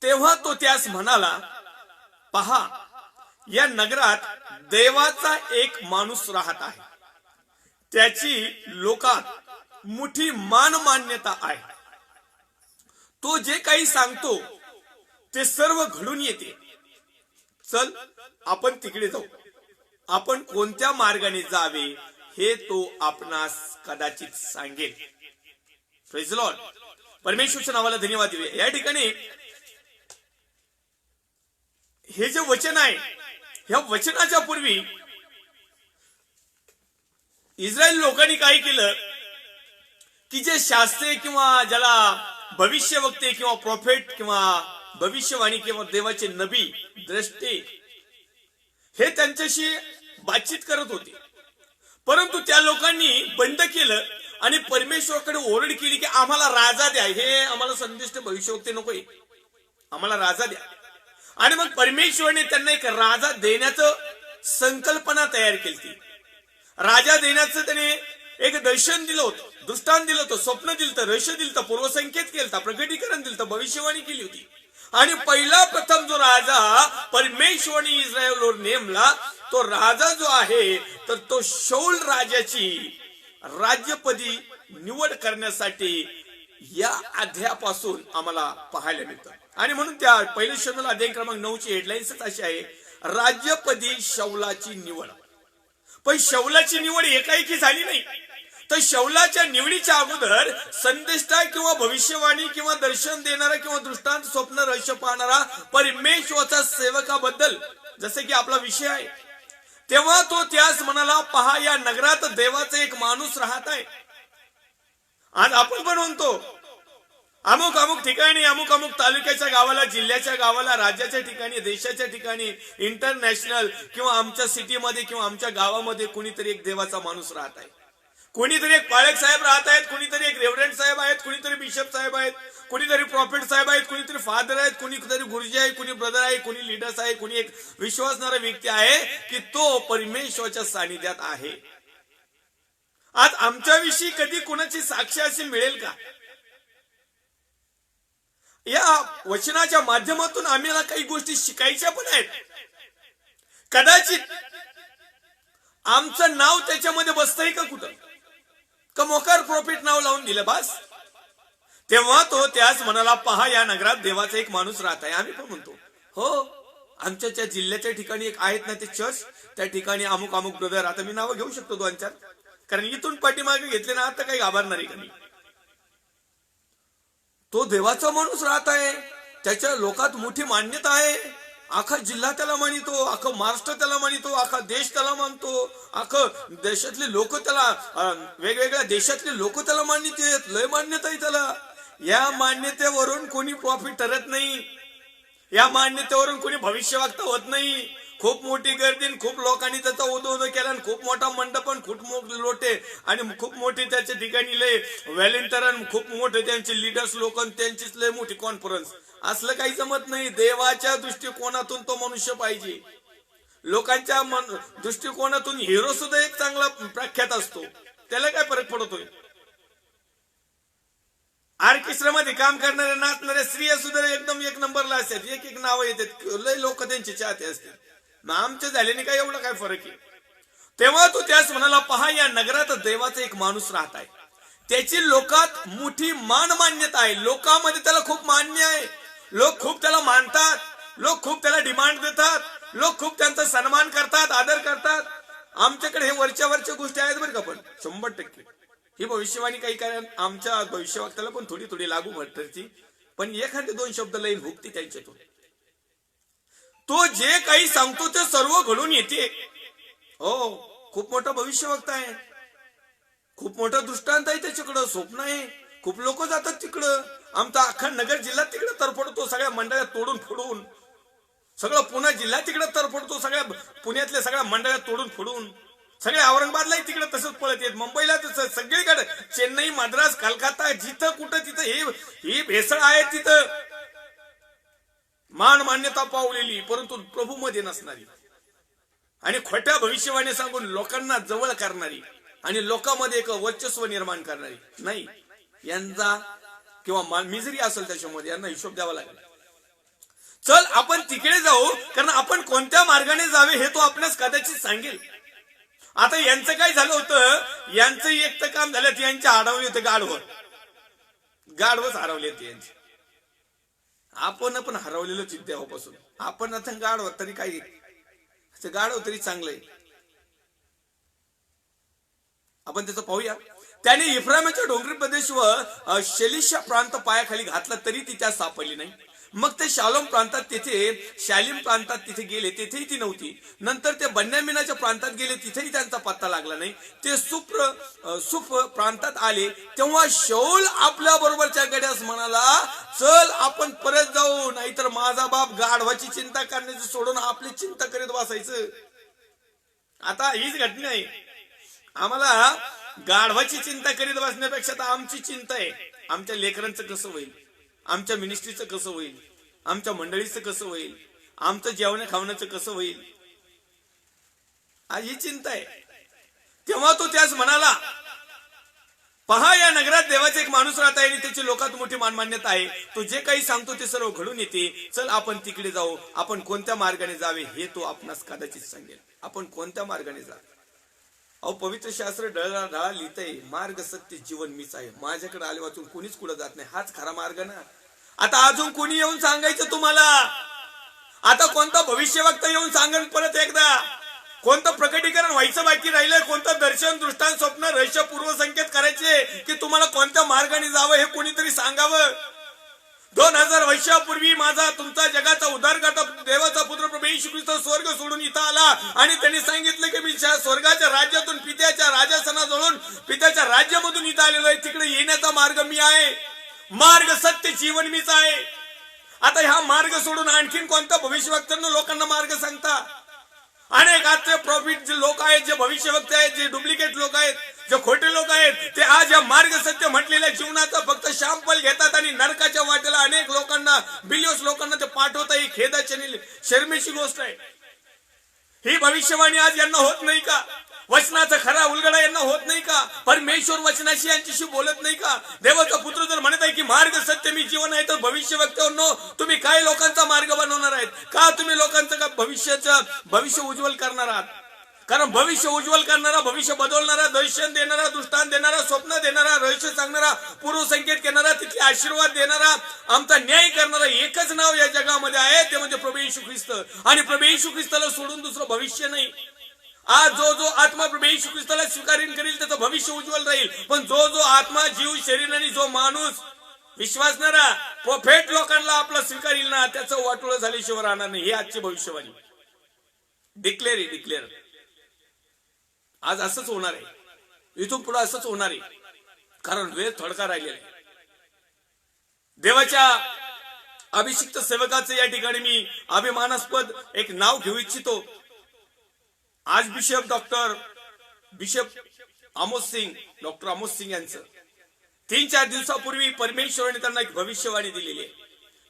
तेव्हा तो त्यास म्हणाला, पहा, या नगरात देवाचा एक माणूस राहत आहे, त्याची लोकात मोठी मान्यता आहे. तो जे काही सांगतो ते सर्व घडून येते. चल, आपण तिकडे जाऊ. आपण कोणत्या मार्गाने जावे हे तो आपणास कदाचित सांगेल. Praise the Lord. परमेश्वरच्या नावाला धन्यवाद देऊया. या ठिकाणी हे जे वचन आहे, ह्या वचनाच्या पूर्वी इस्रायल लोकांनी काय केलं की जे शास्त्रे किंवा ज्याला भविष्यवक्ते किंवा प्रॉफेट किंवा भविष्यवाणी किंवा देवाचे नबी द्रष्टे हे त्यांच्याशी बातचीत करत होते, परंतु त्या लोकांनी बंद केलं आणि परमेश्वराकडे ओरड केली की आम्हाला राजा द्या. हे आम्हाला संदिष्ट भविष्यवक्ते नकोय, आम्हाला राजा द्या. आणि मग परमेश्वरने त्यांना एक राजा देण्याचं संकल्पना तयार केली. राजा देण्याचं त्याने एक दर्शन दिलं होतं, दृष्टांत दिलं होतं, स्वप्न दिलं होतं, रहस्य दिलं होतं, पूर्वसंकेत केलं होतं, प्रकटीकरण दिलं होतं, भविष्यवाणी केली होती. आणि पहिला प्रथम जो राजा परमेश्वरने इस्रायलवर नेमला तो राजा जो आहे तर तो शौल राजाची राज्यपदी निवड करण्यासाठी या अध्यायापासून आम्हाला पाहायला मिळतं. आणि म्हणून त्या पहिल्या शमूएल अध्याय क्रमांक 9 ची हेडलाईन्स अशी आहे, राज्यपदी शौलाची निवड. पण शौलाची निवड एकाएकी झाली नाही, तर शौलाच्या निवडीच्या अगोदर संदेष्टा किंवा भविष्यवाणी किंवा दर्शन देणारा किंवा दृष्टांत स्वप्न रहस्य पाहणारा परमेश्वराच्या सेवकाबद्दल जसे की आपला विषय आहे, तेव्हा तो त्यास म्हणाला, पहा, या नगरात देवाचा एक माणूस राहत आहे. आज आपण पण म्हणतो अमुक अमुक ठिकाणी, अमुक अमुक तालुक्याच्या गावाला, जिल्ह्याच्या गावाला, राज्याच्या ठिकाणी, देशाच्या ठिकाणी, इंटरनॅशनल किंवा आमच्या सिटीमध्ये किंवा आमच्या गावामध्ये कुणीतरी एक देवाचा माणूस राहत आहे. कुणीतरी एक पाळक साहेब राहत आहेत, कुणीतरी एक रेव्हरंड साहेब आहेत, कुणीतरी बिशप साहेब आहेत, कुणीतरी प्रॉफिट साहेब आहेत, कुणीतरी फादर आहेत, कुणीतरी गुरुजी आहे, कुणी ब्रदर आहे, कुणी लीडर्स आहे, कुणी एक विश्वासणारा व्यक्ती आहे की तो परमेश्वराच्या सानिध्यात आहे. आज आमच्याविषयी कधी कुणाची साक्ष अशी मिळेल का? या वचनाच्या माध्यमातून आम्हाला काही गोष्टी शिकायच्या पण आहेत. कदाचित आमचं नाव त्याच्यामध्ये बसतंय का कुठं, का मोकार प्रॉफिट नाव लावून दिलं बस. तेव्हा तो त्यास म्हणाला, पहा, या नगरात देवाचा एक माणूस राहत आहे. आम्ही पण म्हणतो हो, आमच्या त्या जिल्ह्याच्या ठिकाणी एक आहेत ना ते चर्च, त्या ठिकाणी अमुक अमुक ब्रदर, आता मी नाव घेऊ शकतो 2-4, कारण इथून पाठीमागे घेतले ना आता काही घाबरणार आहे का मी. तो देवाचा माणूस राहत आहे, त्याच्या लोकात मोठी मान्यता आहे, अख्खा जिल्हा त्याला मानितो, अख्खं महाराष्ट्र त्याला मानितो, अख्खा देश त्याला मानतो, अख्खं देशातले लोक त्याला, वेगवेगळ्या देशातले लोक त्याला मान्यते, लय मान्यता आहे त्याला. या मान्यतेवरून कोणी प्रॉफिट ठरत नाही, या मान्यतेवरून कोणी भविष्यवक्ता होत नाही. खूप मोठी गर्दी, खूप लोकांनी त्याचा उदो केला, खूप मोठा मंडप, खूप मोठे लोटे आणि खूप मोठी त्याच्या ठिकाणी लय व्हॉलेंटियर, खूप मोठे त्यांचे लीडर्स लोक, त्यांचीच लय मोठी कॉन्फरन्स, असलं काही जमत नाही. देवाच्या दृष्टिकोनातून तो मनुष्य पाहिजे. लोकांच्या दृष्टिकोनातून हिरो सुद्धा एक चांगला प्रख्यात असतो, त्याला काय फरक पडतोय. ऑर्केस्ट्रामध्ये काम करणारे, नाचणारे स्त्रिया सुद्धा एकदम एक नंबरला असतात, एक एक नाव येतात, लय लोक त्यांचे चाहते असतात. आमच्या झाल्याने काय एवढा काय फरक आहे. तेव्हा तो त्यास म्हणाला, पहा, या नगरात देवाचा एक माणूस राहत आहे, त्याची लोकात मोठी मान्यता आहे. लोकांमध्ये त्याला खूप मान्य आहे, लोक खूप त्याला मानतात, लोक खूप त्याला डिमांड देतात, लोक खूप त्यांचा सन्मान करतात, आदर करतात. आमच्याकडे हे वरच्या गोष्टी आहेत बरं का, पण 100% ही भविष्यवाणी काही कारण आमच्या भविष्यवक्त्याला पण थोडी थोडी लागू भरती, पण एखादे 2 शब्द लाईन भुकती त्यांच्यातून. तो जे काही सांगतो ते सर्व घडून येते. हो, खूप मोठा भविष्यवक्ता आहे, खूप मोठा दृष्टांत आहे त्याच्याकडं, स्वप्न आहे, खूप लोक जातात तिकडं. आमचा अख्खा नगर जिल्हा तिकडे तरफडतो, सगळ्या मंडळ्या तोडून फोडून, सगळं पुणे जिल्हा तिकडे तरफडतो, सगळ्या पुण्यातल्या सगळ्या मंडळ्या तोडून फोडून, सगळे औरंगाबादलाही तिकडे तसंच पळत येत, मुंबईला तसं, सगळीकडे, चेन्नई, मद्रास, कलकत्ता, जिथं कुठं तिथं ही भेसळ आहे, तिथं मान्यता पावलेली परंतु प्रभू मध्ये नसणारी आणि खोट्या भविष्यवाणी सांगून लोकांना जवळ करणारी आणि लोकांमध्ये एक वर्चस्व निर्माण करणारी नाही. यांचा किंवा मी जरी असेल त्याच्यामध्ये यांना हिशोब द्यावा लागेल. चल आपण तिकडे जाऊ, कारण आपण कोणत्या मार्गाने जावे हे तो आपणास कदाचित सांगेल. आता यांचं काय झालं होतं, यांचं एक तर काम झालं, यांचे अडवले होते गाढवच हरवले ते यांचे. आपण पण हरवलेलो चित्त्यापासून. आपण आता गाढव तरी काही गाढव तरी चांगलंय. आपण त्याचं पाहूया. त्याने इफ्राईमच्या डोंगरी प्रदेश व शेलिशा प्रांत पायाखाली घातला तरी ती त्यात सापडली नाही. मग ते शालोम प्रांतात शालिम प्रांतात तिथे गेले, तेथेही ती नव्हती. नंतर ते बन्यामिनाच्या प्रांतात गेले, तिथेही त्यांचा पत्ता लागला नाही. ते सुफ प्रांतात आले, तेव्हा शाऊल आपल्या बरोबरच्या गड्यास म्हणाला, चल आपण परत जाऊ, नाहीतर माझा बाप गाढवाची चिंता करण्याची सोडून आपली चिंता करीत बसायचं. आता हीच घटना आहे. आम्हाला गाढवाची चिंता करीत बसण्यापेक्षा तर आमची चिंता आहे, आमच्या लेकरांचं कसं होईल, आमच्या मिनिस्ट्रीचं कसं होईल, आमच्या मंडळीचं कसं होईल, आमचं जेवण खावण्याचं कसं होईल, ही चिंता आहे. तेव्हा तो त्यास म्हणाला, पहा, या नगरात देवाचा एक माणूस राहत आहे आणि त्याची लोकात मोठी मानमान्यता आहे. तो जे काही सांगतो ते सर्व घडून येते. चल आपण तिकडे जाऊ. आपण कोणत्या मार्गाने जावे हे तो आपणास कदाचित सांगेल. आपण कोणत्या मार्गाने जावे. अहो, पवित्र शास्त्र ढळा लिहितंय, मार्ग सत्य जीवन मीच आहे. माझ्याकडे आले वाचून कोणीच कुठं जात नाही, हाच खरा मार्ग ना. आता अजून कोणी येऊन सांगायचं तुम्हाला? आता कोणता भविष्यवक्ता येऊन सांगेल परत एकदा? कोणतं प्रकटीकरण व्हायचं बाकी राहिलंय? कोणतं दर्शन, दृष्टांत, स्वप्न, रहस्य, पूर्वसंकेत करायचे की तुम्हाला कोणत्या मार्गाने जावं हे कोणीतरी सांगावं? 2000 वर्षापूर्वी माझा तुमचा जगाचा उद्धारकर्ता देवाचा पुत्र प्रभू येशू ख्रिस्त स्वर्ग सोडून इथं आला आणि त्यांनी सांगितलं की मी स्वर्गाच्या राज्यातून पित्याच्या राजासनाजवळून पित्याच्या राज्यामधून इथं आलेलो आहे. तिकडे येण्याचा मार्ग मी आहे. मार्ग सत्य जीवन मीच आहे. आता ह्या मार्ग सोडून आणखीन कोणत्या भविष्यवक्त्यांना लोकांना मार्ग सांगता? अनेक आजचे प्रॉफिट जे लोक आहेत, जे भविष्यवक्ते आहेत, जे डुप्लिकेट लोक आहेत, जे खोटे लोक आहेत, ते आज या मार्ग सत्य म्हटलेल्या जीवनाचा फक्त शॅम्पल घेतात आणि नरकाच्या वाटेला अनेक लोकांना, बिलियन्स लोकांना ते पाठवता. ही खेदाची आणि शर्मेची गोष्ट आहे. ही भविष्यवाणी आज यांना होत नाही का? वचनाचा खरा उलगडा यांना होत नाही का? परमेश्वर वचनाशी यांच्याशी बोलत नाही का? देवाचा पुत्र जर म्हणत आहे की मार्ग सत्य मी जीवन आहे, तर भविष्यवक्त्यांनो तुम्ही काय लोकांचा मार्ग बनवणार आहेत का? तुम्ही लोकांचं का भविष्य उज्ज्वल करणार आहात? कारण भविष्य उज्ज्वल करणारा, भविष्य बदलणारा, दर्शन देणारा, दृष्टांत देणारा, स्वप्न देणारा, रहस्य सांगणारा, पूर्वसंकेत करणारा, तिथे आशीर्वाद देणारा, आमचा न्याय करणारा एकच नाव या जगामध्ये आहे, ते म्हणजे प्रभू येशू ख्रिस्त. आणि प्रभू येशू ख्रिस्ताला सोडून दुसरं भविष्य नाही. आज जो आत्मा प्रभू येशू ख्रिस्ताला स्वीकारून करेल त्याचं भविष्य उज्ज्वल राहील. पण जो आत्मा, जीव, शरीर आणि जो माणूस विश्वासणारा प्रोफेट लोकांना आपला स्वीकारेल ना, त्याचं वाटोळं झाल्याशिवाय राहणार नाही. ही आजची भविष्यवाणी. डिक्लेअर. आज असंच होणार आहे, इथून पुढे असंच होणार आहे. कारण वेळ थोडका राहिलेला आहे. देवाच्या अभिषिक्त सेवकाचं या ठिकाणी मी अभिमानास्पद एक नाव घेऊ इच्छितो. आज बिशप आमोस सिंग यांचं 3-4 दिवसापूर्वी परमेश्वराने त्यांना एक भविष्यवाणी दिलेली आहे.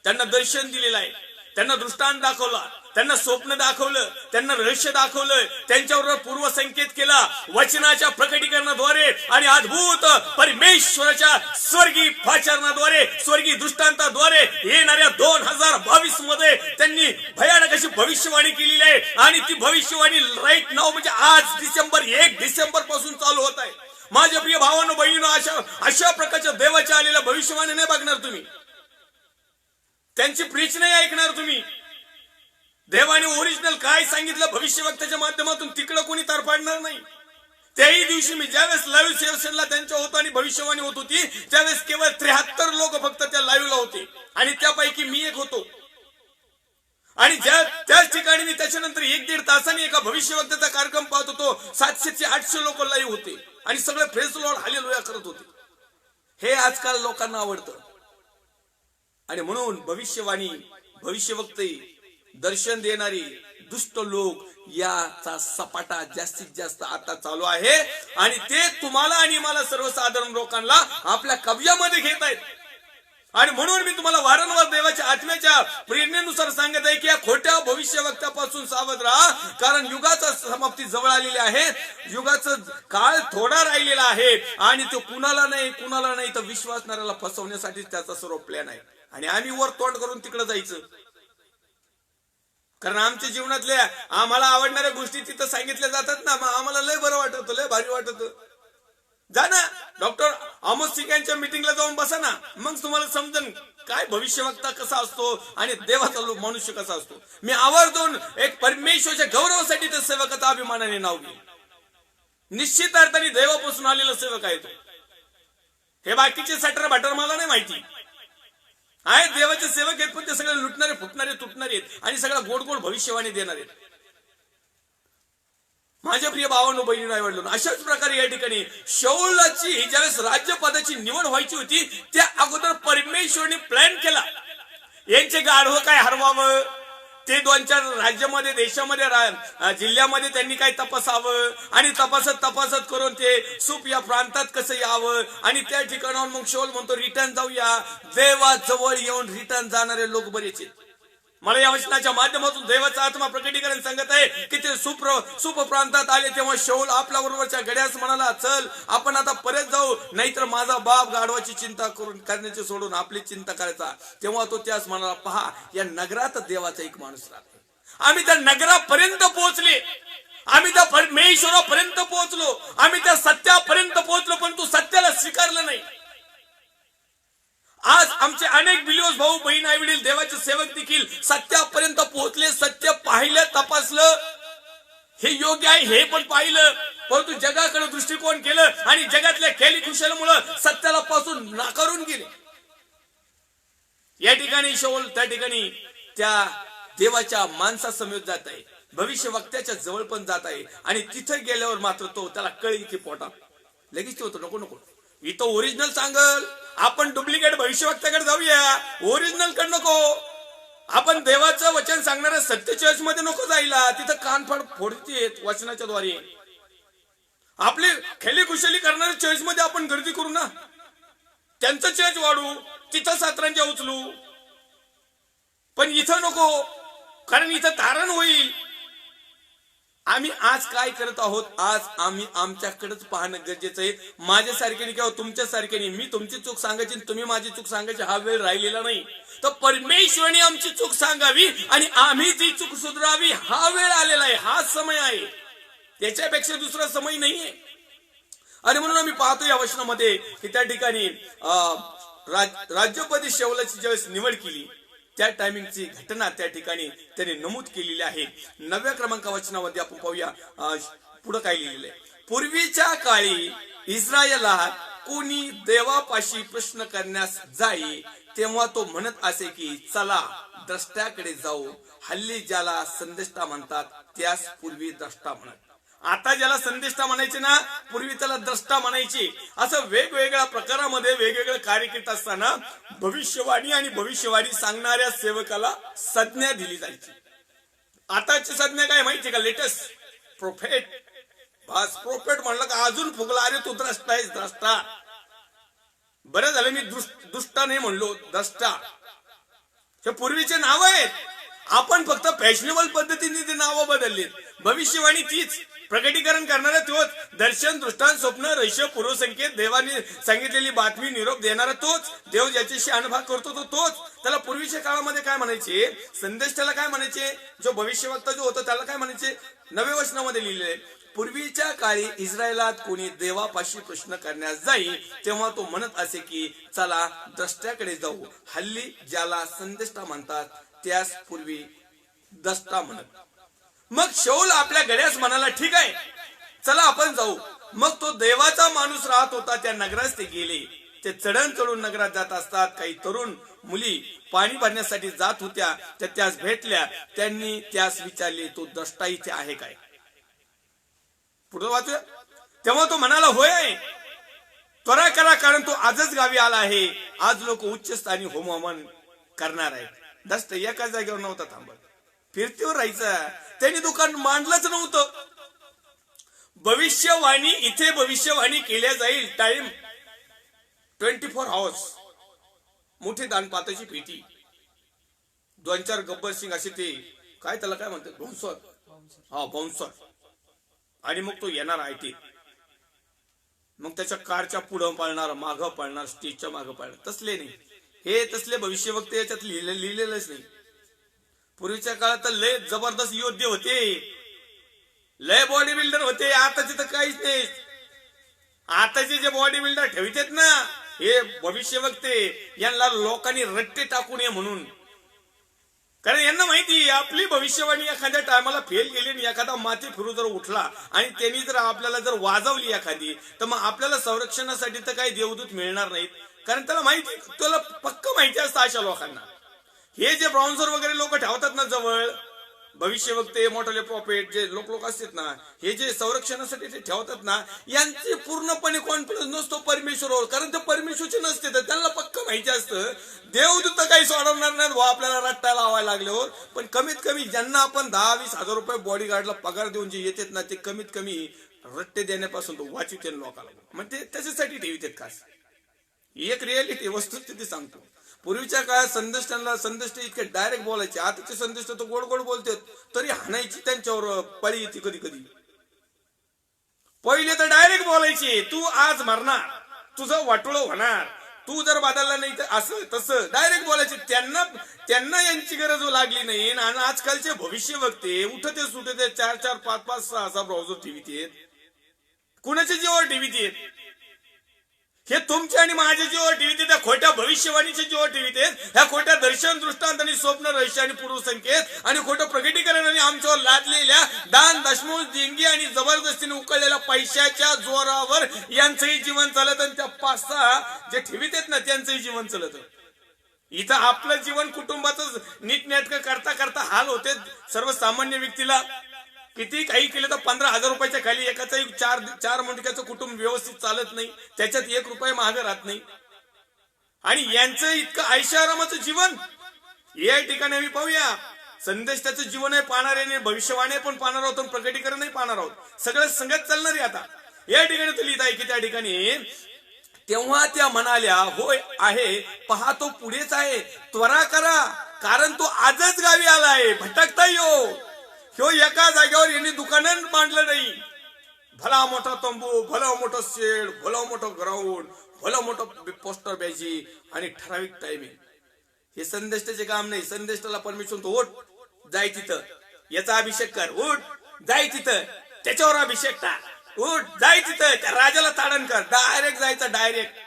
त्यांना दर्शन दिलेलं आहे, त्यांना दृष्टांत दाखवला, त्यांना स्वप्न दाखवलं, त्यांना रहस्य दाखवलं, त्यांच्यावर पूर्वसंकेत केला वचनाच्या प्रकटीकरणाद्वारे आणि अद्भुत परमेश्वराच्या स्वर्गीय पाचारणाद्वारे, स्वर्गीय दृष्टांताद्वारे येणाऱ्या 2022 मध्ये त्यांनी भयानक अशी भविष्यवाणी केलेली आहे. आणि ती भविष्यवाणी राईट नाव म्हणजे आज 1 डिसेंबर पासून चालू होत आहे. माझ्या प्रिय भावांनो, बहिणींनो, अशा प्रकारच्या देवाच्या आलेल्या भविष्यवाणी नाही बघणार तुम्ही, त्यांची प्रीच नाही ऐकणार तुम्ही. देवाने ओरिजिनल काय सांगितलं भविष्यवक्त्याच्या माध्यमातून तिकडं कोणी तरफाडणार नाही. त्याही दिवशी मी ज्यावेळेस लाईव्ह सेशनला त्यांच्या होतो आणि भविष्यवाणी होत होती, त्यावेळेस केवळ 73 लोक फक्त त्या लाईव्हला होते आणि त्यापैकी मी एक होतो. आणि त्याच ठिकाणी मी त्याच्यानंतर 1-1.5 तासांनी एका भविष्यवक्त्याचा कार्यक्रम पाहत होतो. 700 ते 800 लोक लाईव्ह होते आणि सगळे प्रेज लॉर्ड हालेलुया करत होते. हे आजकाल लोकांना आवडतं. आणि म्हणून भविष्यवाणी, भविष्यवक्ते, दर्शन देणारी दुष्ट लोक याचा सपाटा जास्तीत जास्त आता चालू आहे. आणि ते तुम्हाला आणि मला सर्वसाधारण लोकांना आपल्या कब्जामध्ये घेत आहेत. आणि म्हणून मी तुम्हाला वारंवार देवाच्या आत्म्याच्या प्रेरणेनुसार सांगत आहे की या खोट्या भविष्यवक्त्यापासून सावध राहा. कारण युगाचा समाप्ती जवळ आलेली आहे. युगाचा काळ थोडा राहिलेला आहे आणि तो कुणाला नाही तर विश्वासणाऱ्याला फसवण्यासाठी त्याचा सर्व प्लॅन आहे. आणि आम्ही वर तोंड करून तिकडे जायचं. कारण आमच्या जीवनातल्या आम्हाला आवडणाऱ्या गोष्टी तिथं सांगितल्या जातात ना, मग आम्हाला लय बरं वाटत, लय भारी वाटत. जा ना डॉक्टर अमोद सिंग यांच्या मीटिंगला जाऊन बसा ना, मग तुम्हाला समजन काय भविष्यवक्ता कसा असतो आणि देवाचा मनुष्य कसा असतो. मी आवर्जून एक परमेश्वराच्या गौरवासाठी त्या सेवकाचा अभिमानाने नाव घेईन. निश्चित अर्थाने देवापासून आलेला सेवक आहे तो. हे बाकीचे सटर बटर मला नाही माहिती आहे. देवाचे सेवक आहेत, पण ते सगळे लुटणारे, फुटणारे, तुटणारे आहेत आणि सगळा गोड गोड भविष्यवाणी देणारे. माझ्या प्रिय भावांनो, बहिणी आवडलो, अशाच प्रकारे या ठिकाणी शाऊलाची ज्यावेळेस राज्यपदाची निवड व्हायची होती त्या अगोदर परमेश्वरने प्लॅन केला, यांचे गाढव काय हरवावं, ते 2-4 राज्यामध्ये, देशामध्ये, जिल्ह्यामध्ये त्यांनी काय तपासावं आणि तपासत करून ते सूप या प्रांतात कसं यावं. आणि त्या ठिकाणावर मग शाऊल म्हणतो रिटर्न जाऊया. देवाजवळ येऊन रिटर्न जाणारे लोक बरेच आहेत. मला या वचनाच्या माध्यमातून देवाचा आत्मा प्रकटीकरण सांगत आहे की ते सुप प्रांतात आले तेव्हा शाऊल आपल्या बरोबरच्या गड्यास म्हणाला, चल आपण आता परत जाऊ, नाहीतर माझा बाप गाढवाची चिंता करण्याची सोडून आपली चिंता करायचा. तेव्हा तो त्यास म्हणाला, पहा या नगरात देवाचा एक माणूस राहतो. आम्ही त्या नगरापर्यंत पोहोचले, आम्ही त्या परमेश्वरापर्यंत पोहोचलो, आम्ही त्या सत्यापर्यंत पोहोचलो, पण तू सत्याला स्वीकारलं नाही. आज आमचे अनेक बिलिओस भाऊ बहीण आई वडील देवाचे सेवक देखील सत्यापर्यंत पोहोचले, सत्य पाहिलं, तपासलं, हे योग्य आहे हे पण पाहिलं, परंतु जगाकडे दृष्टिकोन केलं आणि जगातल्या खेळी खुशालीमुळे सत्याला पासून नाकारून गेले. या ठिकाणी शाऊल त्या ठिकाणी त्या देवाच्या माणसासमोर जात आहे, भविष्यवक्त्याच्या जवळ पण जात आहे. आणि तिथे गेल्यावर मात्र तो त्याला कळी की पोटात लगेच होतो, नको नको, इथं ओरिजिनल सांगल, आपण डुप्लिकेट भविष्यवक्त्याकडे जाऊया, ओरिजिनल कडे नको. आपण देवाचं वचन सांगणाऱ्या सत्य चर्च मध्ये नको जायला, तिथं कानफाड फोडतेत वचनाच्या द्वारे. आपली खेळी कुशली करणाऱ्या चर्च मध्ये आपण गर्दी करू ना, त्यांचं चर्च वाढू, तिथं सातरांच्या उचलू, पण इथं नको, कारण इथं तारण होईल. आम्ही आज काय करत आहोत, आज आम्ही आमच्याकडेच पाहणं गरजेचं आहे. माझ्यासारख्याने किंवा तुमच्यासारख्याने मी तुमची चूक सांगायची तुम्ही माझी चूक सांगायची हा वेळ राहिलेला नाही. तर परमेश्वराने आमची चूक सांगावी आणि आम्ही ती चूक सुधारावी हा वेळ आलेला आहे, हा समय आहे, त्याच्यापेक्षा दुसरा समय नाहीये. आणि म्हणून आम्ही पाहतो या वचनामध्ये की त्या ठिकाणी राज्यपदी शाऊलाची ज्यावेळेस निवड केली त्या टायमिंगची घटना त्या ठिकाणी त्याने नमूद केलेली आहे. 9व्या क्रमांक वचनामध्ये आपण पाहूया पुढे काय लिहिलेलं आहे. पूर्वीच्या काळी इस्रायलात कोणी देवापाशी प्रश्न करण्यास जाई तेव्हा तो म्हणत असे की चला द्रष्ट्याकडे जाऊ. हल्ली ज्याला संदेष्टा म्हणतात त्यास पूर्वी द्रष्टा म्हणत. आता ज्याला संदेष्टा म्हणायचे ना, पूर्वी त्याला द्रष्टा म्हणायचे. असं वेगवेगळ्या प्रकारामध्ये वेगवेगळे कार्य करत असताना भविष्यवाणी आणि भविष्यवाणी सांगणाऱ्या सेवकाला संज्ञा दिली जायची. आताची संज्ञा काय माहितीये का, लेटेस्ट प्रोफेट. बस प्रोफेट म्हणलं का अजून फुगला, अरे तू द्रष्टा आहेस, द्रष्टा. बरं झालं मी दुष्टा नाही म्हणलो, द्रष्टा. हे पूर्वीचे नाव आहेत, आपण फक्त फॅशनेबल पद्धतीने ते नावं बदललीत. भविष्यवाणी तीच, प्रकटीकरण करणारा तोच, दर्शन दृष्टांत स्वप्न रहस्य पूर्वसंकेत देवाने सांगितलेली बातमी निरोप देणारा तोच, देव ज्याच्याशी अनुभव करतो तो तोच. त्याला पूर्वीच्या काळामध्ये काय म्हणायचे, संदेशाला काय म्हणायचे, जो भविष्यवक्ता जो होता त्याला काय म्हणायचे. 9व्या वचनामध्ये लिहिलेले, पूर्वीच्या काळी इस्रायलात कोणी देवापाशी प्रश्न करण्यास जाई तेव्हा तो म्हणत असे की चला द्रष्ट्याकडे जाऊ. हल्ली ज्याला संदेष्टा म्हणतात त्यास पूर्वी द्रष्टा म्हणत. मग शाऊल आपल्या गड्यास म्हणाला, ठीक आहे चला आपण जाऊ. मग तो देवाचा माणूस राहत होता त्या नगरात ते गेले. ते चढण चढून नगरात जात असतात. काही तरुण मुली पाणी भरण्यासाठी जात होत्या, त्या त्यास भेटल्या. त्यांनी त्यास विचारले, तो द्रष्टा इथे आहे काय. पुढे वाचूया. तेव्हा तो म्हणाला, होय आहे, त्वरा करा कारण तो आजच गावी आला आहे. आज लोक उच्चस्थानी होमहवन करणार आहेत. दस्त एका जागेवर नव्हता थांबत, फिरतीवर राहायचं. त्यांनी दुकान मांडलंच नव्हतं. भविष्यवाणी इथे भविष्यवाणी केल्या जाईल. Time 24 hours. मोठी दानपाताची पेटी, 2-4 गब्बर सिंग असे ते काय त्याला काय म्हणतात, बाउन्सर. हा बाउन्सर. आणि मग तो येणार आयटी. मग त्याच्या कारच्या पुढं पाळणार, मागं पाळणार, स्टेजच्या मागं पाळणार. तसले नाही हे, तसले भविष्यवक्ते याच्यात लिहिलेलंच नाही. पूर्वीच्या काळात तर लय जबरदस्त योद्धे होते, लय बॉडी बिल्डर होते. आताचे तर काहीच नाही. आताचे जे बॉडी बिल्डर ठेवतात ना, हे भविष्य वक्ते, यांना लोकांनी रट्टे टाकू नये म्हणून. कारण यांना माहिती आपली भविष्यवाणी एखाद्या टायमाला फेल गेली आणि एखादा माती फिरू जर उठला आणि त्यांनी जर आपल्याला जर वाजवली एखादी, तर मग आपल्याला संरक्षणासाठी तर काही देवदूत मिळणार नाहीत. कारण त्याला माहिती, त्याला पक्क माहिती असतं अशा लोकांना. हे जे ब्राउन्सर वगैरे लोक ठेवतात ना जवळ, भविष्य वक्ते, मोठे प्रॉफिट जे लोक असतात ना, हे जे संरक्षणासाठी ते ठेवतात ना, यांचे पूर्णपणे कॉन्फिडन्स नसतो परमेश्वरावर. कारण ते परमेश्वरचे नसते, तर त्यांना पक्क माहिती असतं देवदूत काही सोडवणार नाही भाऊ आपल्याला रट्टा लावायला लागल्यावर. पण कमीत कमी ज्यांना आपण 10-20 हजार रुपये बॉडीगार्डला पगार देऊन जे येतात ना, ते कमीत कमी रट्टे देण्यापासून तो वाचित लोकांना, मग ते त्याच्यासाठी ठेवतात खास. एक रियालिटी वस्तुस्थिती सांगतो. पूर्वीच्या काळात संदेष्ट इतके डायरेक्ट बोलायचे. आताचे संदेष्ट तो गोड गोड बोलतात, तरी हाणायची त्यांच्यावर पळी येते कधी कधी. पहिले तर डायरेक्ट बोलायचे, तू आज मरणार, तुझं वाटोळं होणार, तू जर बदलला नाही तर असं तसं डायरेक्ट बोलायचे. त्यांना यांची गरज लागली नाही. आणि आजकालचे भविष्य वक्ते उठते सुटते 4-4, 5-5, 6-6 ब्राउझर टीव्हीत येत. कुणाच्या जीवावर टीव्हीत येत? हे तुमच्या आणि माझ्या जीवावर टीव्हीत येत, त्या खोट्या भविष्यवाणीच्या जीवावर टीव्हीत येत. ह्या खोट्या दर्शन, दृष्टांत आणि स्वप्न, रहस्य आणि पूर्वसंकेत आणि खोटं प्रगटीकरण आणि आमच्यावर लादलेल्या दान, दशमूळ, देणगी आणि जबरदस्तीने उकळलेल्या पैशाच्या जोरावर यांचंही जीवन चालत. आणि त्या 5-6 जे ठेवीत आहेत ना, त्यांचंही जीवन चालत. इथं आपलं जीवन कुटुंबाचं नीटनेटकं करता करता हाल होते. सर्वसामान्य व्यक्तीला किती काही केलं तर 15,000 रुपयाच्या खाली एकाचंही 4 मुंडक्याचं कुटुंब व्यवस्थित चालत नाही. त्याच्यात 1 रुपया मागे राहत नाही. आणि यांचं इतकं ऐशारामाचं जीवन या ठिकाणी आम्ही पाहूया. संदेशाचं जीवन आहे पाहणार आहे, भविष्यवाणी पण पाहणार आहोत, प्रकटीकरणही पाहणार आहोत. सगळं संगत चालणार आहे. आता या ठिकाणी तो लिहित आहे की त्या ठिकाणी तेव्हा त्या म्हणाल्या, होय आहे, पहा तो पुढेच आहे, त्वरा करा, कारण तो आजच गावी आलाय. भटकता ह्यो एका जागेवर यांनी दुकान मांडलं नाही. भला मोठा तंबू, भला मोठं शेड, भला मोठं ग्राउंड, भला मोठं पोस्टर बॅजी आणि ठराविक टायमिंग. हे संदेशाचे काम नाही. संदेशाला परमिशन तो उठ जाय तिथं, याचा अभिषेक कर, उठ जाय तिथं, त्याच्यावर अभिषेक टाक, उठ जाय तिथं, त्या राजाला ताडण कर, डायरेक्ट जायचं डायरेक्ट.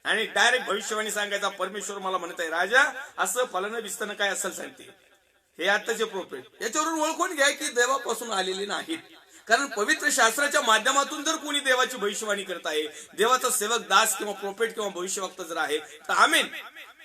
आणि डायरेक्ट भविष्यवाणी सांगायचा. परमेश्वर मला म्हणत आहे, राजा असं फलन बिस्तनं काय असेल सांगते. हे आताचे प्रोफेट. याच्यावरून ओळखून घ्या की देवापासून आलेले नाहीत. कारण पवित्र शास्त्राच्या माध्यमातून जर कोणी देवाची भविष्यवाणी करत आहे, देवाचा सेवक, दास किंवा प्रोफेट किंवा भविष्यवक्ता जर आहे तर आमेन.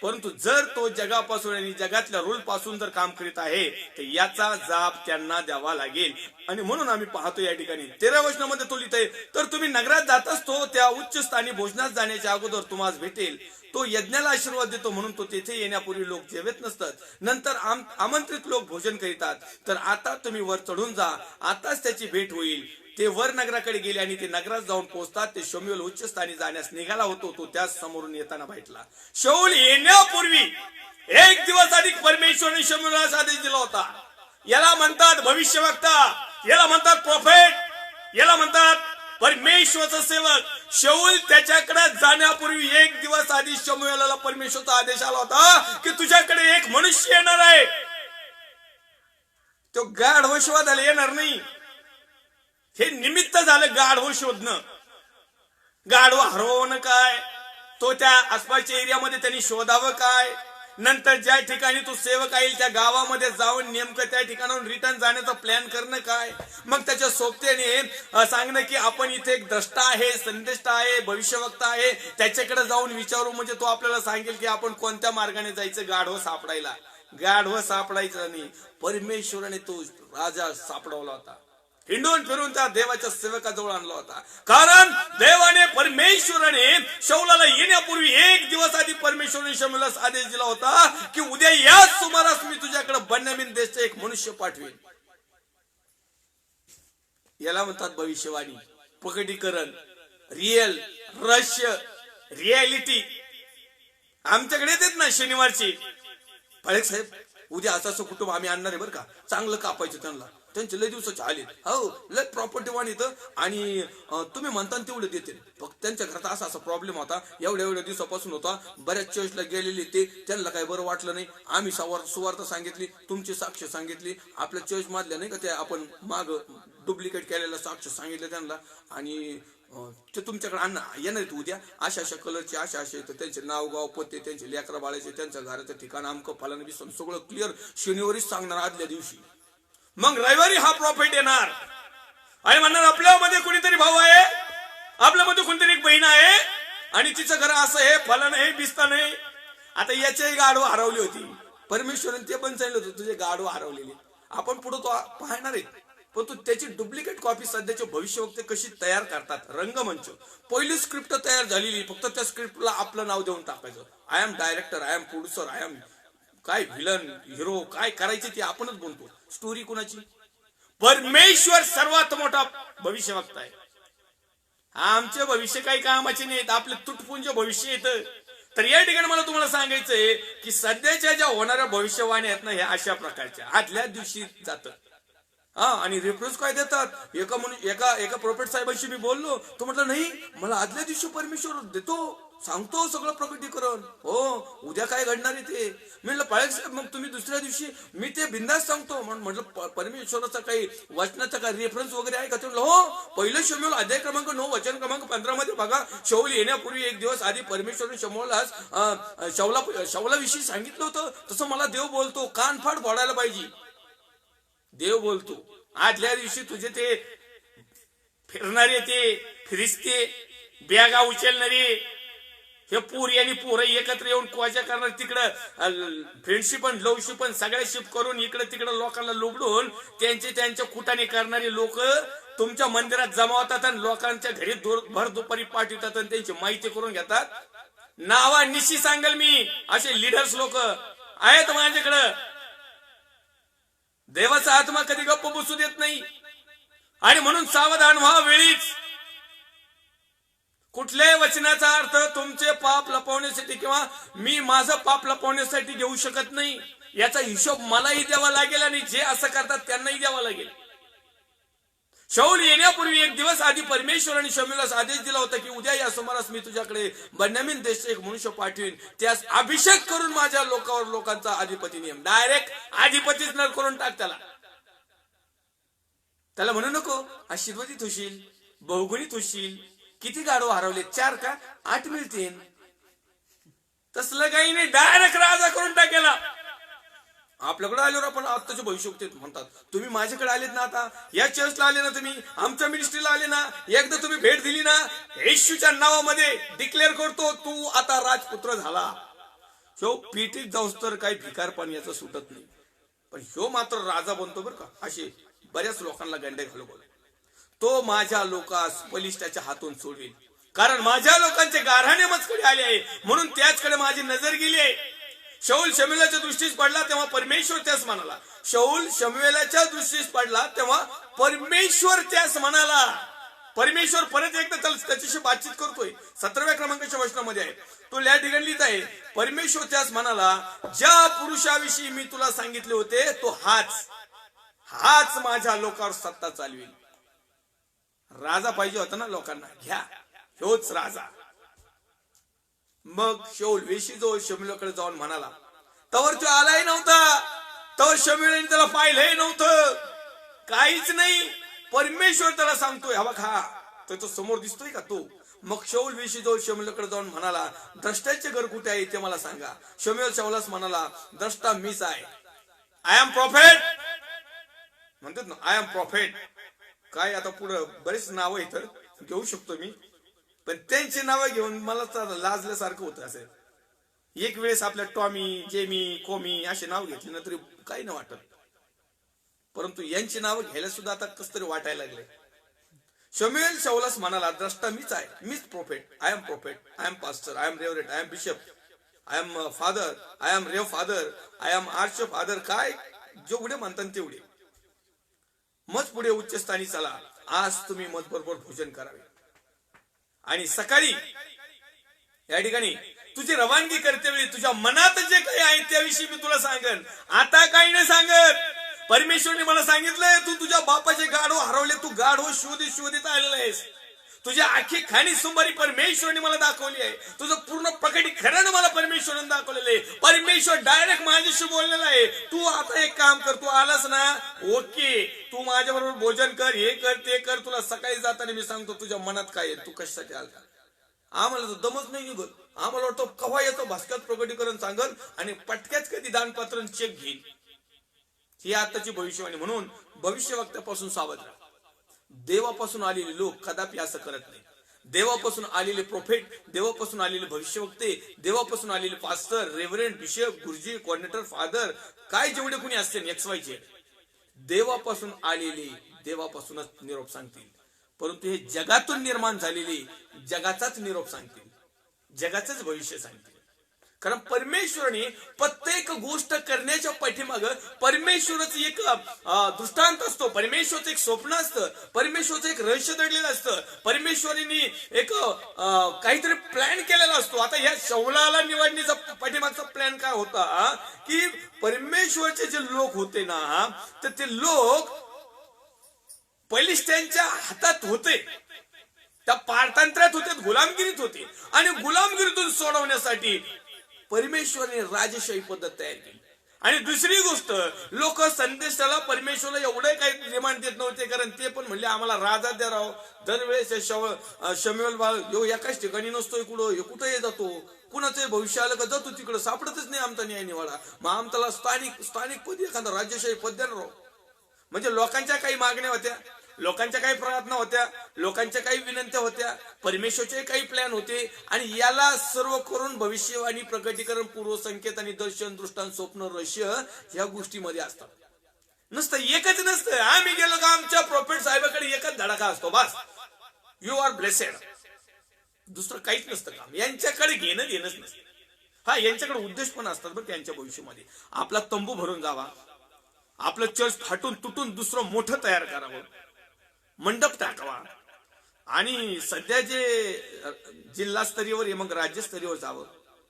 परंतु जर तो जगापासून आणि जगातल्या रूल पासून जर काम करीत आहे तर याचा जाब त्यांना द्यावा लागेल. आणि म्हणून आम्ही पाहतो या ठिकाणी 13 वचनामध्ये तो लिहितोय, तर तुम्ही नगरात जात असतो त्या उच्च स्थानी भोजनात जाण्याच्या अगोदर तुम्हाला भेटेल. तो यज्ञाला आशीर्वाद देतो म्हणून तो तेथे येण्यापूर्वी लोक जेवत नसतात, नंतर आमंत्रित लोक भोजन करीतात. तर आता तुम्ही वर चढून जा, आताच त्याची भेट होईल. ते वर नगराकडे गेले आणि ते नगरात जाऊन पोहोचतात. ते शमूएल उच्च स्थानी जाण्यास निघाला होतो, तो त्याच समोरून येताना भेटला. शाऊल येण्यापूर्वी 1 दिवस आधी परमेश्वराने शमूएलास आदेश दिला होता. याला म्हणतात भविष्यवक्ता, याला म्हणतात प्रोफेट, याला म्हणतात परमेश्वरचा सेवक. शाऊल त्याच्याकडे जाण्यापूर्वी 1 दिवस आधी शमूएलाला परमेश्वरचा आदेश आला होता की तुझ्याकडे एक मनुष्य येणार आहे. तो गाढव शोधायला येणार नाही. हे निमित्त झालं गाढव शोधणं. गाढव हरवणं काय, तो त्या आसपासच्या एरियामध्ये त्यांनी शोधावं काय, नंतर ज्या ठिकाणी तो सेवक येईल त्या गावामध्ये जाऊन नेमकं त्या ठिकाणाहून रिटर्न जाण्याचा प्लॅन करणं काय, मग त्याच्या सोबतीने सांगणं की आपण इथे एक द्रष्टा आहे, संदेष्टा आहे, भविष्यवक्ता आहे, त्याच्याकडे जाऊन विचारू म्हणजे तो आपल्याला सांगेल की आपण कोणत्या मार्गाने जायचं गाढव सापडायला. गाढव सापडायचं नाही, परमेश्वराने तो राजा सापडवला होता. हिंडून फिरून त्या देवाच्या सेवकाजवळ आणला होता. कारण देवाने परमेश्वराने शाऊलाला येण्यापूर्वी 1 दिवस आधी परमेश्वराने शमूएलास आदेश दिला होता की उद्या याच सुमारास मी तुझ्याकडे बेन्यामीन देशचा एक मनुष्य पाठवेन. याला म्हणतात भविष्यवाणी, प्रकटीकरण, रिअल, रहस्य, रियालिटी. आमच्याकडे येतात ना शनिवारची, फळक साहेब उद्या असं कुटुंब आम्ही आणणार आहे बरं का, चांगलं कापायचं त्यांना. त्यांचे लय दिवसाचे आले, हो लय प्रॉपर्टी वाण येतं आणि तुम्ही म्हणता तेवढे देते. फक्त त्यांच्या घरात असा असा प्रॉब्लेम होता, एवढ्या दिवसापासून होता, बऱ्याच चर्चला गेलेले ते, त्यांना काही बरं वाटलं नाही. आम्ही सुवार्थ सांगितली, तुमची साक्ष सांगितली, आपल्या चर्च मधल्या नाही का त्या आपण माग डुप्लिकेट केलेला साक्ष सांगितलं त्यांना, आणि ते तुमच्याकडे येणार आहेत उद्या, अशा अशा कलरचे अशा असे, तर त्यांचे नाव गाव पत्ते, त्यांचे लेकरा बाळाचे, त्यांच्या घराचं ठिकाण अमकं फलानं बिसन सगळं क्लिअर शनिवारीच सांगणार आदल्या दिवशी. मग रविवारी हा प्रॉफिट येणार आणि म्हणणार आपल्यामध्ये कुणीतरी भाऊ आहे, आपल्यामध्ये कोणतरी एक बहीण आहे आणि तिचं घर असं आहे, फलानं आहे, बिस्तान आहे. आता याच्याही गाडव हरवली होती, परमेश्वराने ते पण सांगितलं होतं तुझे गाडव हरवलेले. आपण पुढे तो पाहणार आहे, पण तू त्याची डुप्लिकेट कॉपी सध्याचे भविष्यवक्ते कशी तयार करतात. रंगमंच पहिली स्क्रिप्ट तयार झालेली, फक्त त्या स्क्रिप्टला आपलं नाव देऊन टाकायचं. I am director, I am producer, I am काय विलन हिरो काय करायचे ते आपणच बोलतो. स्टोरी कुणाची? परमेश्वर सर्वात मोठा भविष्यवक्ता आहे. आमचे भविष्य काही कामाचे नाहीत, आपले तुटपुंज भविष्य येतं. तर या ठिकाणी मला तुम्हाला सांगायचंय की सध्याच्या ज्या होणाऱ्या भविष्यवाणी आहेत ना, ह्या अशा प्रकारच्या आदल्या दिवशी जातं. आणि रेफरन्स काय देतात, एका प्रोफेट साहेबांशी मी बोललो, तो म्हटलं नाही मला आदल्या दिवशी परमेश्वर देतो, सांगतो सगळं प्रकटीकरण, हो उद्या काय घडणार आहे ते. मी म्हटलं पाळक साहेब मग तुम्ही दुसऱ्या दिवशी, मी ते बिंदास सांगतो. म्हटलं परमेश्वराचा काही वचनाचा काही रेफरन्स वगैरे आहे का? ते म्हटलं हो, पहिलं शमूएल अध्याय क्रमांक 9 वचन क्रमांक 15 मध्ये बघा, शाऊल येण्यापूर्वी एक दिवस आधी परमेश्वराने शमूएलाविषयी सांगितलं होतं. तसं मला देव बोलतो, कानफाड फोडायला पाहिजे. देव बोलतो आदल्या दिवशी तुझे ते फिरणारे, ते फिरिस्ते, बॅगा उचलणारे, हे पोरी आणि पोरं एकत्र येऊन कोजा करणार, तिकडं फ्रेंडशिप आणि लवशिप पण सगळ्या शिप करून इकडे तिकडे लोकांना लुबडून त्यांच्या कुटाने करणारे लोक तुमच्या मंदिरात जमावतात आणि लोकांच्या घरी भर दुपारी पाठवतात आणि त्यांची माहिती करून घेतात. नावा निशी सांगेल मी, असे लिडर्स लोक आहेत माझ्याकडं. देवाचा आत्मा कधी गप्प बसू देत नाही आणि म्हणून सावधान व्हा वेळीच. कुठल्याही वचनाचा अर्थ तुमचे पाप लपवण्यासाठी किंवा मी माझं पाप लपवण्यासाठी घेऊ शकत नाही. याचा हिशोब मलाही द्यावा लागेल आणि जे असं करतात त्यांनाही द्यावा लागेल. शाऊल येण्यापूर्वी एक दिवस आधी परमेश्वराने शमूएलास आदेश दिला होता की उद्या या सुमारास मी तुझ्याकडे बेन्यामीन देशाचा एक मनुष्य पाठवीन, त्यास अभिषेक करून माझ्या लोकांचा अधिपती नेम. डायरेक्ट अधिपतीच नर करून टाक त्याला म्हणू नको आशीर्वादित होशील, बहुगुणित होशील. किती गाडो हरवले, 4 का 8 मिळतील. तसलं काही नाही, डायरेक्ट राजा करून टाकेला. आपल्याकडे आल्यावर आपण आत्ताचे भविष्यवक्ते म्हणतात, तुम्ही माझ्याकडे आलेत ना, आता या चर्चला आले ना, तुम्ही आमच्या मिनिस्ट्रीला आले ना, एकदा तुम्ही भेट दिली ना, येशूच्या नावामध्ये डिक्लेअर करतो तू आता राजपुत्र झाला. ह्यो पीठीत जाऊस तर काही भिकारपण याचं सुटत नाही, पण ह्यो मात्र राजा बनतो बरं का. असे बऱ्याच लोकांना गंडे घालू बोल. तो माझ्या लोकास बलिष्ठाच्या हातून सोडवेल, कारण माझ्या लोकांचे गारहाणे मजकडे आले आहे, म्हणून त्याचकडे माझी नजर गेली आहे. शाऊल शमूएलाच्या दृष्टीस पडला तेव्हा परमेश्वर त्यास म्हणाला. शाऊल शमूएलाच्या दृष्टीस पडला तेव्हा परमेश्वर त्यास म्हणाला. परमेश्वर परत एकदा त्याच्याशी बातचीत करतोय. 17व्या क्रमांकाच्या वचनामध्ये आहे, तो या ठिकाणी लिहित आहे, परमेश्वर त्यास म्हणाला, ज्या पुरुषाविषयी मी तुला सांगितले होते तो हाच माझ्या लोकांवर सत्ता चालवेल. राजा पाहिजे होता ना लोकांना, घ्या ह्योच राजा. मग शाऊल वेशीजवळ शमूएलाकडे जाऊन म्हणाला, तवर तो आलाही नव्हता, तवर शमूएलाने त्याला पाहिलंही नव्हतं, काहीच नाही. परमेश्वर त्याला सांगतोय, हा बघ हा त्याच्या समोर दिसतोय का तो. मग शाऊल वेशीजवळ शमूएलाकडे जाऊन म्हणाला, द्रष्टाचे घर कुठे आहे ते मला सांगा. शमूएल शाऊलास म्हणाला, द्रष्टा मीच आहे. आय एम प्रॉफेट म्हणतात ना, आय एम प्रॉफेट. काय आता पुढे बरेच नाव इथं घेऊ शकतो मी, पण त्यांची नावं घेऊन मला तर लाजल्यासारखं होतं. असं एक वेळेस आपल्या टॉमी, जेमी, कोमी असे नाव घेतले ना तरी काही नाही वाटत, परंतु यांची नावं घ्यायला सुद्धा आता कस तरी वाटायला लागले. शमूएल शाऊलास म्हणाला, द्रष्टा मीच आहे, मीच prophet. I am prophet, I am pastor, I am reverend, I am bishop, I am father, I am rev father, I am arch father. काय जेवढे म्हणतात तेवढे. मग पुढे उच्चस्थानी चला, आज तुम्ही मज बरोबर भोजन करावे आणि सकाळी या ठिकाणी तुझी रवानगी करते वेळी तुझ्या मनात जे काही आहे त्याविषयी मी तुला सांगेन. आता काही नाही सांगत, परमेश्वरने मला सांगितलंय तू तुझ्या बापाचे गाढव हरवले, तू गाढव शोधित आलेला आहेस. तुझ्या आखी खाणी सुंबारी परमेश्वरने मला दाखवली आहे. तुझं पूर्ण प्रकटीकरण मला परमेश्वराने दाखवलेलं आहे. परमेश्वर डायरेक्ट माझ्याशी बोललेला आहे. तू आता एक काम कर, तू आलास ना, ओके, तू माझ्या बरोबर भोजन कर, हे कर ते कर. तुला सकाळी जाताना मी सांगतो तुझ्या मनात काय आहे, तू कशासाठी आला. आम्हाला तर दमच नाही निघत. आम्हाला वाटतं कवा येतो भास्कर प्रकटीकरण सांगल आणि पटक्याच कधी दानपत्र चेक घेईल. ही आताची भविष्यवाणी. म्हणून भविष्यवक्त्यापासून सावध राहा. देवापासून आलेले लोक कदापि असं करत नाही. देवापासून आलेले प्रोफेट, देवापासून आलेले भविष्यवक्ते, देवापासून आलेले पास्टर, रेव्हरंड, बिशप, गुरुजी, कोऑर्डिनेटर, फादर, काय जेवढे कोणी असते XYZ, देवापासून आलेले देवापासूनच निरोप सांगतील. परंतु हे जगातून निर्माण झालेले जगाचाच निरोप सांगतील, जगाचंच भविष्य सांगतील. कारण परमेश्वराने प्रत्येक गोष्ट करण्याच्या पाठीमाग परमेश्वरच एक दृष्टांत असतो, परमेश्वरचं एक स्वप्न असतं, परमेश्वरचं एक रहस्य दडलेलं असतं, परमेश्वराने एक काहीतरी प्लॅन केलेला असतो. आता ह्या शौलाला निवडण्याचा पाठीमागचा प्लॅन काय होता की परमेश्वरचे जे लोक होते ना, तर ते लोक पलिष्ठ्यांच्या हातात होते, त्या पारतंत्र्यात होते, गुलामगिरीत होते. आणि गुलामगिरीतून सोडवण्यासाठी परमेश्वराने राजशाही पद्धत तयार केली. आणि दुसरी गोष्ट, लोक संदेशाला परमेश्वराला एवढे काही डिमांड देत नव्हते, कारण ते पण म्हणले आम्हाला राजा द्या राव. दरवेळेस शम्युएल बाळ यो एकाच ठिकाणी नसतोय, कुठे जातो, कुणाचं भविष्य आलं का जातो तिकडं, सापडतच नाही आमचा न्याय निवाडा. मग आमच्याला स्थानिक पदी एखादा राजशाही पद द्या राव. म्हणजे लोकांच्या काही मागण्या होत्या, लोकांच्या काही प्रार्थना होत्या, लोकांच्या काही विनंत्या होत्या, परमेश्वरचे काही प्लॅन होते. आणि याला सर्व करून भविष्यवाणी, प्रकटीकरण, पूर्वसंकेत आणि दर्शन, दृष्टांत, स्वप्न, रहस्य या गोष्टीमध्ये असतात. नुसतं एकच नसतं. आम्ही गेलो का आमच्या प्रॉफेट साहेबाकडे एकच धडाका असतो, बस यू आर ब्लेसेड. दुसरं काहीच नसतं काम. यांच्याकडे घेणंच नसतं. हा, यांच्याकडे उद्देश पण असतात बरं त्यांच्या भविष्यामध्ये. आपला तंबू भरून जावा, आपलं चर्च फाटून तुटून दुसरं मोठं तयार करावं, मंडप टाकावा. आणि सध्या जे जिल्हा स्तरीयवर मग राज्यस्तरीयवर जावं,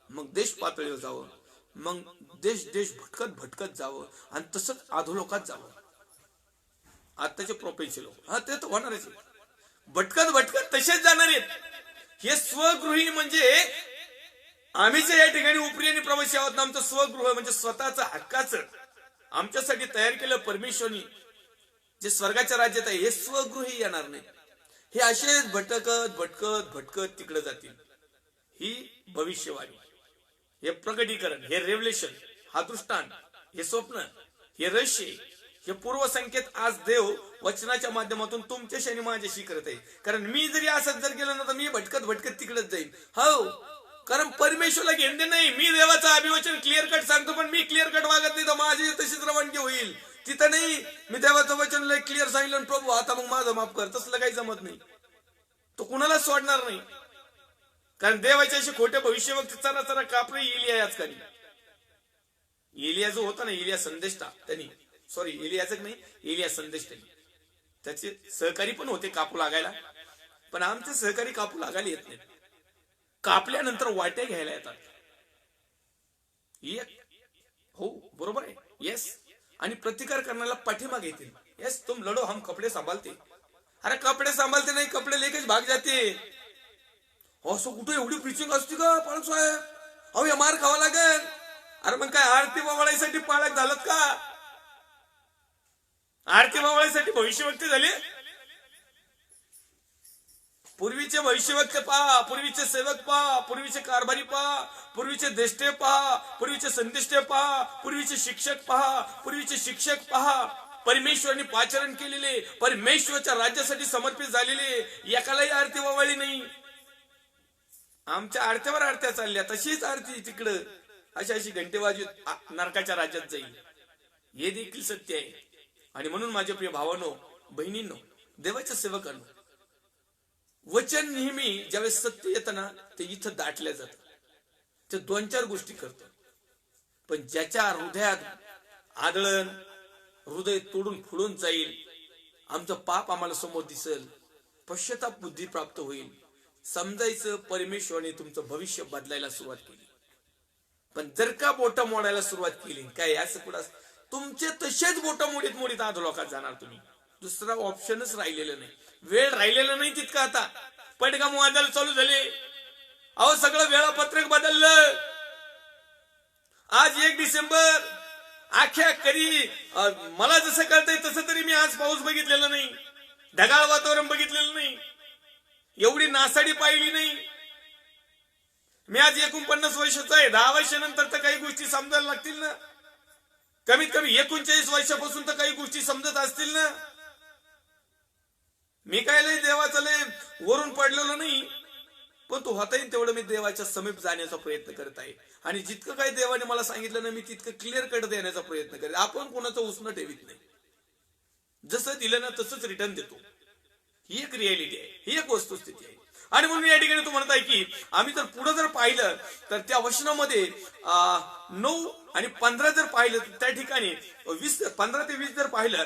मग देश पातळीवर जावं, मग देश भटकत जावं. आणि तसंच अधोलोकात जावं. आताचे प्रोफेशनल लोक ते तर होणारच, भटकत तसेच जाणार आहेत. हे स्वगृही म्हणजे आम्ही जे या ठिकाणी उपरी आणि प्रवासी आहोत ना, आमचं स्वगृह म्हणजे स्वतःचं हक्काचं आमच्यासाठी तयार केलं परमेश्वरनी, जे स्वर्गाच्या राज्यात आहे, हे स्वगृही येणार नाही. हे असेच भटकत तिकडे जातील. ही भविष्यवाणी, हे प्रकटीकरण, हे रेव्हलेशन, हा दृष्टांत, हे स्वप्न, हे रहस्य, हे पूर्वसंकेत आज देव वचनाच्या माध्यमातून तुमच्याशी आणि माझ्याशी करत आहे. कारण मी जरी असंच जर गेलो ना, तर मी भटकत तिकडेच जाईल. हो, कारण परमेश्वरला घेणं नाही. मी देवाचं अभिवचन क्लिअर कट सांगतो, पण मी क्लिअर कट वागत नाही तर माझी तशीच रवानगी होईल. तिथं नाही, मी देवाचं वचन लय क्लिअर सांगितलं, प्रभू आता मग माझं माफ कर, तसलं काही जमत नाही. तो कुणाला सोडणार नाही. कारण देवाच्या अशी खोटे भविष्यवक्ते चरा कापले. एलिया आजकाल, एलिया जो होता ना, एलिया संदेष्टा, त्यांनी एलियाच नाही, एलिया संदेष्टा, त्याचे सहकारी पण होते कापू लागायला. पण आमचे सहकारी कापू लागायला येत नाही. कापल्यानंतर वाट्या घ्यायला येतात. हो, बरोबर आहे, येस. आणि प्रतिकार करण्याला पाठीमागे येतील. यस, तुम लढो, हम कपडे सांभाळते. अरे कपडे सांभाळते नाही, कपडे लेकेच भाग जाते. असं कुठे एवढी प्रिचिंग असते का पालक साहेब? अहो, या मार खावा लागेल. अरे मग काय आरती बावळायसाठी पालक झालं का? आरती बावळायसाठी भविष्यवक्ते झाले? पूर्वीचे भविष्यवक्ते पहा, पूर्वीचे सेवक पहा, पूर्वीचे कारभारी पहा, पूर्वीचे देष्टे पहा, पूर्वीचे संदेष्टे पहा, पूर्वीचे शिक्षक पहा, परमेश्वराने पाचारण केलेले, परमेश्वराच्या राज्यासाठी समर्पित झालेले, एकालाही आरती वावळली नाही. आमच्या आरत्यावर आरत्या चालल्या, तशीच आरती तिकडं अशी घंटेवाजी नरकाच्या राज्यात जाईल. हे देखील सत्य आहे. आणि म्हणून माझे प्रिय भावांनो, बहिणींनो, देवाच्या सेवकांनो, वचन नेहमी ज्यावेळेस सत्य येतं ना, ते इथं दाटल्या जात. ते 2-4 गोष्टी करत. पण ज्याच्या हृदयात आदळण, हृदय तोडून फुडून जाईल, आमचं पाप आम्हाला समोर दिसेल, पश्चाताप बुद्धी प्राप्त होईल, समजायचं परमेश्वराने तुमचं भविष्य बदलायला सुरुवात केली. पण जर का बोट मोडायला सुरुवात केली, काय असं कुठं तुमचे तसेच बोट मोडीत मोडीत अधोलोकात जाणार तुम्ही. दुसरा ऑप्शनच राहिलेलं नाही, वेळ राहिलेला नाही तितका. आता पडगाम वादळ चालू झाले, अहो सगळं वेळापत्रक बदललं. आज 1 डिसेंबर, अख्ख्या कधी मला जसं कळतंय तसं तरी मी आज पाऊस बघितलेला नाही, ढगाळ वातावरण बघितलेलं नाही, एवढी नासाडी पाहिली नाही. मी आज 49 वर्षाचा आहे. 10 वर्षानंतर तर काही गोष्टी समजायला लागतील ना. कमीत कमी 39 वर्षापासून तर काही गोष्टी समजत असतील ना. मी काय लय देवाचं लय वरून पडलेलो नाही, पण तो होता येईल तेवढं मी देवाच्या समीप जाण्याचा प्रयत्न करत आहे. आणि जितकं काही देवाने मला सांगितलं ना, मी तितकं क्लिअर कट देण्याचा प्रयत्न करेन. आपण कोणाचं उसणं ठेवीत नाही, जसं दिलं ना तसंच रिटर्न देतो. ही एक रियालिटी आहे, ही एक वस्तुस्थिती आहे. आणि म्हणून या ठिकाणी तू म्हणत आहे की आम्ही जर पुढे जर पाहिलं तर त्या वचनामध्ये 9 आणि 15 जर पाहिलं तर त्या ठिकाणी 15 ते 20 जर पाहिलं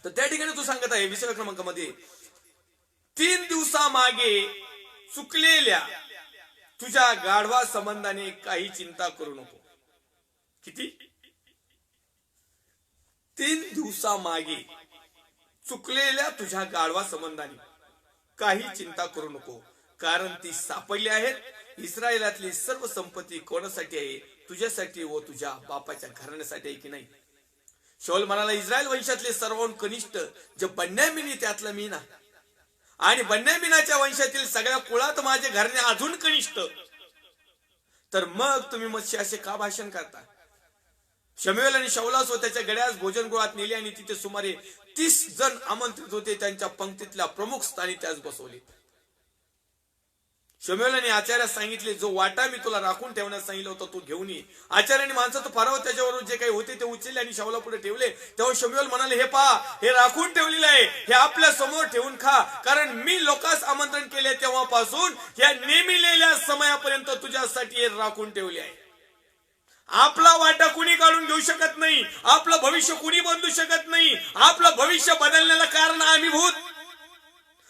तर त्या ठिकाणी तू सांगत आहे 20व्या क्रमांकामध्ये, 3 दिवसामागे चुकलेल्या तुझ्या गाढवा संबंधाने काही चिंता करू नको. किती? 3 दिवसामागे चुकलेल्या तुझ्या गाढवा संबंधाने काही चिंता करू नको, कारण ती सापडली आहेत. इस्रायलातली सर्व संपत्ती कोणासाठी आहे? तुझ्यासाठी व तुझ्या बापाच्या घराण्यासाठी आहे की नाही? शाऊल म्हणाला, इस्रायल वंशातले सर्वांहून कनिष्ठ जे बन्यामीन त्यातला मी ना, आणि बन्यामीनाच्या वंशातील सगळ्या कुळात माझे घराणे अजून कनिष्ठ, तर मग तुम्ही मत्स्य असे का भाषण करता? शमूएल आणि शाऊलास व त्याच्या गड्यास भोजनगृहात नेले आणि तिथे सुमारे 30 जण आमंत्रित होते. त्यांच्या पंक्तीतल्या प्रमुख स्थानी त्यास बसवले. शमूएलाने आचार्यास सांगितले, जो वाटा मी तुला राखून ठेवण्यास सांगितलं होतं तो घेऊन ये. आचार्याने माणसं तो फाराव त्याच्यावरून जे काही होते ते उचलले आणि शाऊला पुढे ठेवले. तेव्हा शमूएल म्हणाले, हे पहा, हे राखून ठेवलेलं आहे, हे आपल्या समोर ठेवून खा, कारण मी लोकांस आमंत्रण केले तेव्हापासून या नेमिलेल्या समयापर्यंत तुझ्यासाठी हे राखून ठेवले आहे. आपला वाटा कुणी काढून घेऊ शकत नाही, आपलं भविष्य कुणी बदलू शकत नाही. आपलं भविष्य बदलण्याला कारण आम्ही भूत.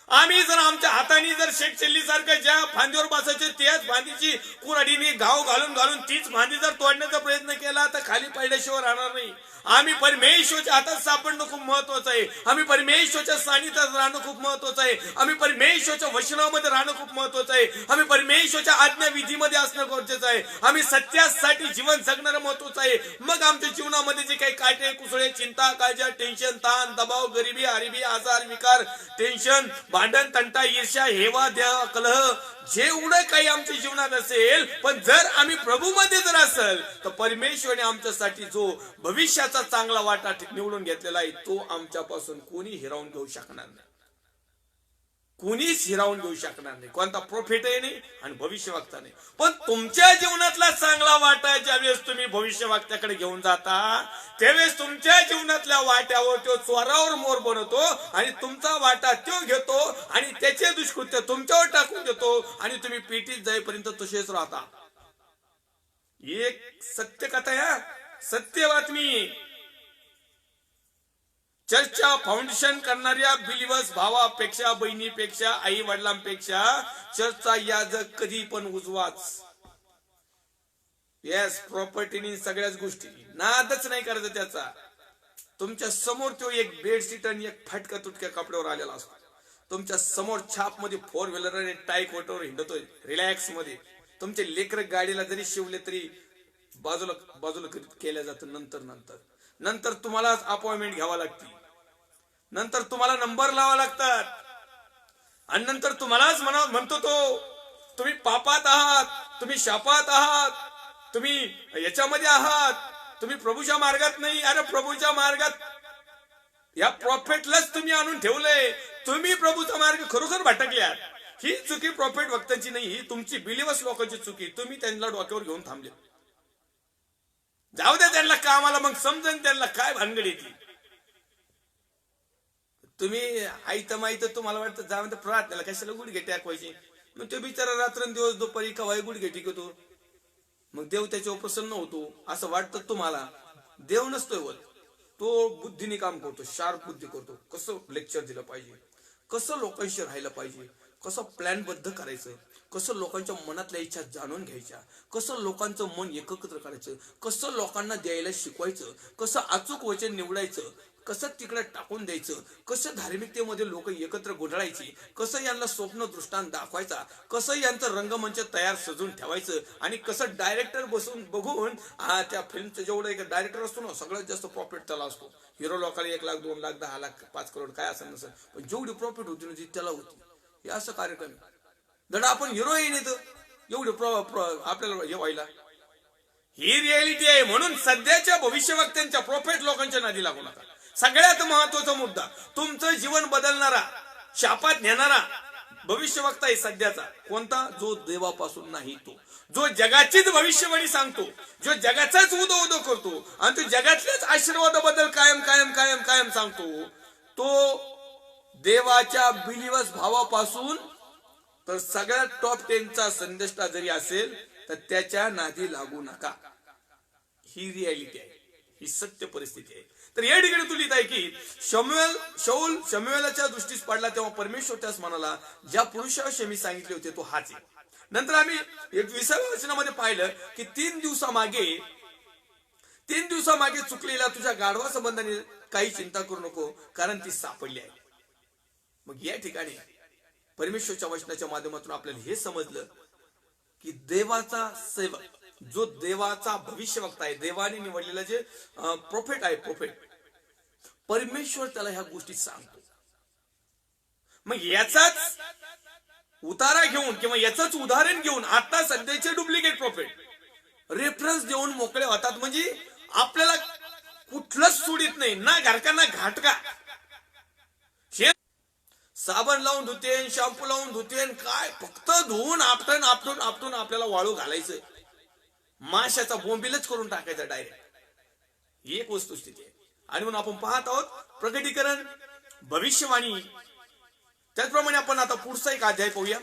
आम्ही जर आमच्या हाताने जर शेठ चेल्ली सारखं ज्या फांदीवर बसायचे त्याच फांदीची कुऱ्हाडीने घाव घालून घालून तीच फांदी जर तोडण्याचा प्रयत्न केला तर खाली पडल्याशिवाय राहणार नाही. आम्ही परमेश्वरच्या हातात सापडणं खूप महत्वाचं आहे. आम्ही परमेश्वरच्या सानिध्यात राहणं खूप महत्वाचं आहे. आम्ही परमेश्वरच्या वचनामध्ये राहणं खूप महत्वाचं आहे. आम्ही परमेश्वरच्या आज्ञा विधीमध्ये असणं गरजेचं आहे. आम्ही सत्यासाठी जीवन जगणं महत्वाचं आहे. मग आमच्या जीवनामध्ये जे काही काटे कुसळे, चिंता, काळजी, टेन्शन, ताण, दबाव, गरिबी, हरिबी, आजार, विकार, टेन्शन, भांडण, तंटा, ईर्ष्या, हेवा, देह, कलह, जेवढं काही आमच्या जीवनात असेल, पण जर आम्ही प्रभूमध्ये जर असेल तर परमेश्वराने आमच्यासाठी जो भविष्याचा चांगला वाटा निवडून घेतलेला आहे तो आमच्यापासून कोणी हिरावून घेऊ शकणार नाही. कोणीच हिरावून घेऊ शकणार नाही. कोणता प्रोफेटही नाही आणि भविष्यवक्ता नाही. पण तुमच्या जीवनातला चांगला वाटा ज्यावेळेस तुम्ही भविष्यवक्त्याकडे घेऊन जाता त्यावेळेस तुमच्या जीवनातल्या वाट्यावर तो चोरावर मोर बनवतो आणि तुमचा वाटा तो घेतो आणि त्याचे दुष्कृत्य तुमच्यावर टाकून देतो आणि तुम्ही पेटीत जाईपर्यंत तसेच राहता. एक सत्य कथा या, सत्य बातमी. चर्चच्या फाउंडेशन करणाऱ्या बिलिव्हर्स भावापेक्षा, बहिणीपेक्षा, आई वडिलांपेक्षा चर्चचा याजक कधी पण उजवाच. येस, प्रॉपर्टीनी सगळ्याच गोष्टी नादच नाही करायचं त्याचा. तुमच्या समोर तो एक बेडशीट आणि एक फाटका तुटक्या कपड्यावर आलेला असतो. तुमच्या समोर छाप मध्ये 4 व्हीलर आणि टाईक वॉटरवर हिंडतोय रिलॅक्स मध्ये. तुमचे लेकर गाडीला जरी शिवले तरी बाजूला बाजूला केल्या जातं. नंतर तुम्हाला अपॉइंटमेंट घ्यावा लागते, नंतर तुम्हाला नंबर लावा लागतात आणि नंतर तुम्हालाच म्हणतो तो तुम्ही पापात आहात, तुम्ही शापात आहात, तुम्ही याच्यामध्ये आहात, तुम्ही प्रभूच्या मार्गात नाही. अरे प्रभूच्या मार्गात या प्रॉफिटलाच तुम्ही आणून ठेवलंय. तुम्ही प्रभूचा मार्ग खरोखर भटकल्यात. ही चुकी प्रॉफिट वक्त्यांची नाही, ही तुमची बिलिव्हर्स लोकांची चुकी. तुम्ही त्यांना डोक्यावर घेऊन थांबले. जाऊ द्या त्यांना कामाला, मग समजन त्यांना काय भानगड येते. तुम्ही आईत माहित तुम्हाला वाटतं जा म्हणते प्रार्थनेला कशाला गुडघे टाकवायचे. मग तो बिचारा रात्रंदिवस दुपारी कवाय गुडघे टिकतो. मग देव त्याच्यावर प्रसन्न होतो असं वाटतं तुम्हाला. देव नसतोय वर, तो बुद्धीने काम करतो, शार्प बुद्धी करतो. कसं लेक्चर दिलं पाहिजे, कसं लोकांशी राहिलं पाहिजे, कसं प्लॅनबद्ध करायचं, कसं लोकांच्या मनातल्या इच्छा जाणून घ्यायच्या, कसं लोकांचं मन एकत्र करायचं, कसं लोकांना द्यायला शिकवायचं, कसं अचूक वचन निवडायचं, कसं तिकडे टाकून द्यायचं, कसं धार्मिकतेमध्ये लोक एकत्र गोंधळायची, कसं यांना स्वप्न दृष्टांत दाखवायचा, कसं यांचं रंगमंच तयार सजून ठेवायचं, आणि कसं डायरेक्टर बसून बघून त्या फिल्मचं जेवढं एक डायरेक्टर असतो ना सगळ्यात जास्त प्रॉफिट त्याला असतो. हिरो लोकांना 1 लाख 2 लाख 10 लाख 5 करोड काय असं नसेल, पण जेवढी प्रॉफिट होती ना ती त्याला होती. हे असं कार्यक्रम धडा आपण हिरोईन येतं एवढे आपल्याला हे व्हायला. ही रियालिटी आहे. म्हणून सध्याच्या भविष्यवक्त्यांच्या प्रॉफिट लोकांच्या नादी लागू नका. सगळ्यात महत्वाचा मुद्दा, तुमचं जीवन बदलणारा, शापात नेणारा भविष्यवक्ता आहे सध्याचा कोणता? जो देवापासून नाही, तो जो जगाचीच भविष्यवाणी सांगतो, जो जगाचाच उदो उदो करतो आणि तो जगातल्याच आशीर्वादाबद्दल कायम कायम कायम कायम सांगतो, तो देवाच्या बिलिव्हर्स भावापासून तर सगळ्यात टॉप 10चा संदेष्टा जरी असेल तर त्याच्या नादी लागू नका. ही रियालिटी आहे, ही सत्य परिस्थिती आहे. तर या ठिकाणी तू लिहित आहे की शाऊल शमूएलाच्या दृष्टीस पडला तेव्हा परमेश्वर त्यास म्हणाला, ज्या पुरुषाविषयी मी सांगितले होते तो हाच आहे. नंतर आम्ही 21व्या वचनामध्ये पाहिलं की 3 दिवसामागे चुकलेल्या तुझ्या गाढवा संबंधाने काही चिंता करू नको, कारण ती सापडली आहे. मग या ठिकाणी परमेश्वरच्या वचनाच्या माध्यमातून आपल्याला हे समजलं की देवाचा सेवक, जो देवाचा भविष्यवक्ता आहे, देवाने निवडलेला जे प्रोफेट आहे, परमेश्वर त्याला ह्या गोष्टी सांगतो. मग याचाच उतारा घेऊन किंवा याचंच उदाहरण घेऊन आता सध्याचे डुप्लिकेट प्रोफेट रेफरन्स देऊन मोकळे होतात. म्हणजे आपल्याला कुठलंच सुडीत नाही, ना घरकांना घाटका. साबण लावून धुतेन, शॅम्पू लावून धुतेन, काय फक्त धुवून आपटून आपटून आपटून आपल्याला वाळू घालायचं, माशाचा बोंबीलच करून टाकायचा डायरेक्ट. ही एक वस्तुस्थिती आहे. आणि म्हणून आपण पाहत आहोत प्रकटीकरण, भविष्यवाणी. त्याचप्रमाणे आपण आता पुढचा एक अध्याय पाहूया.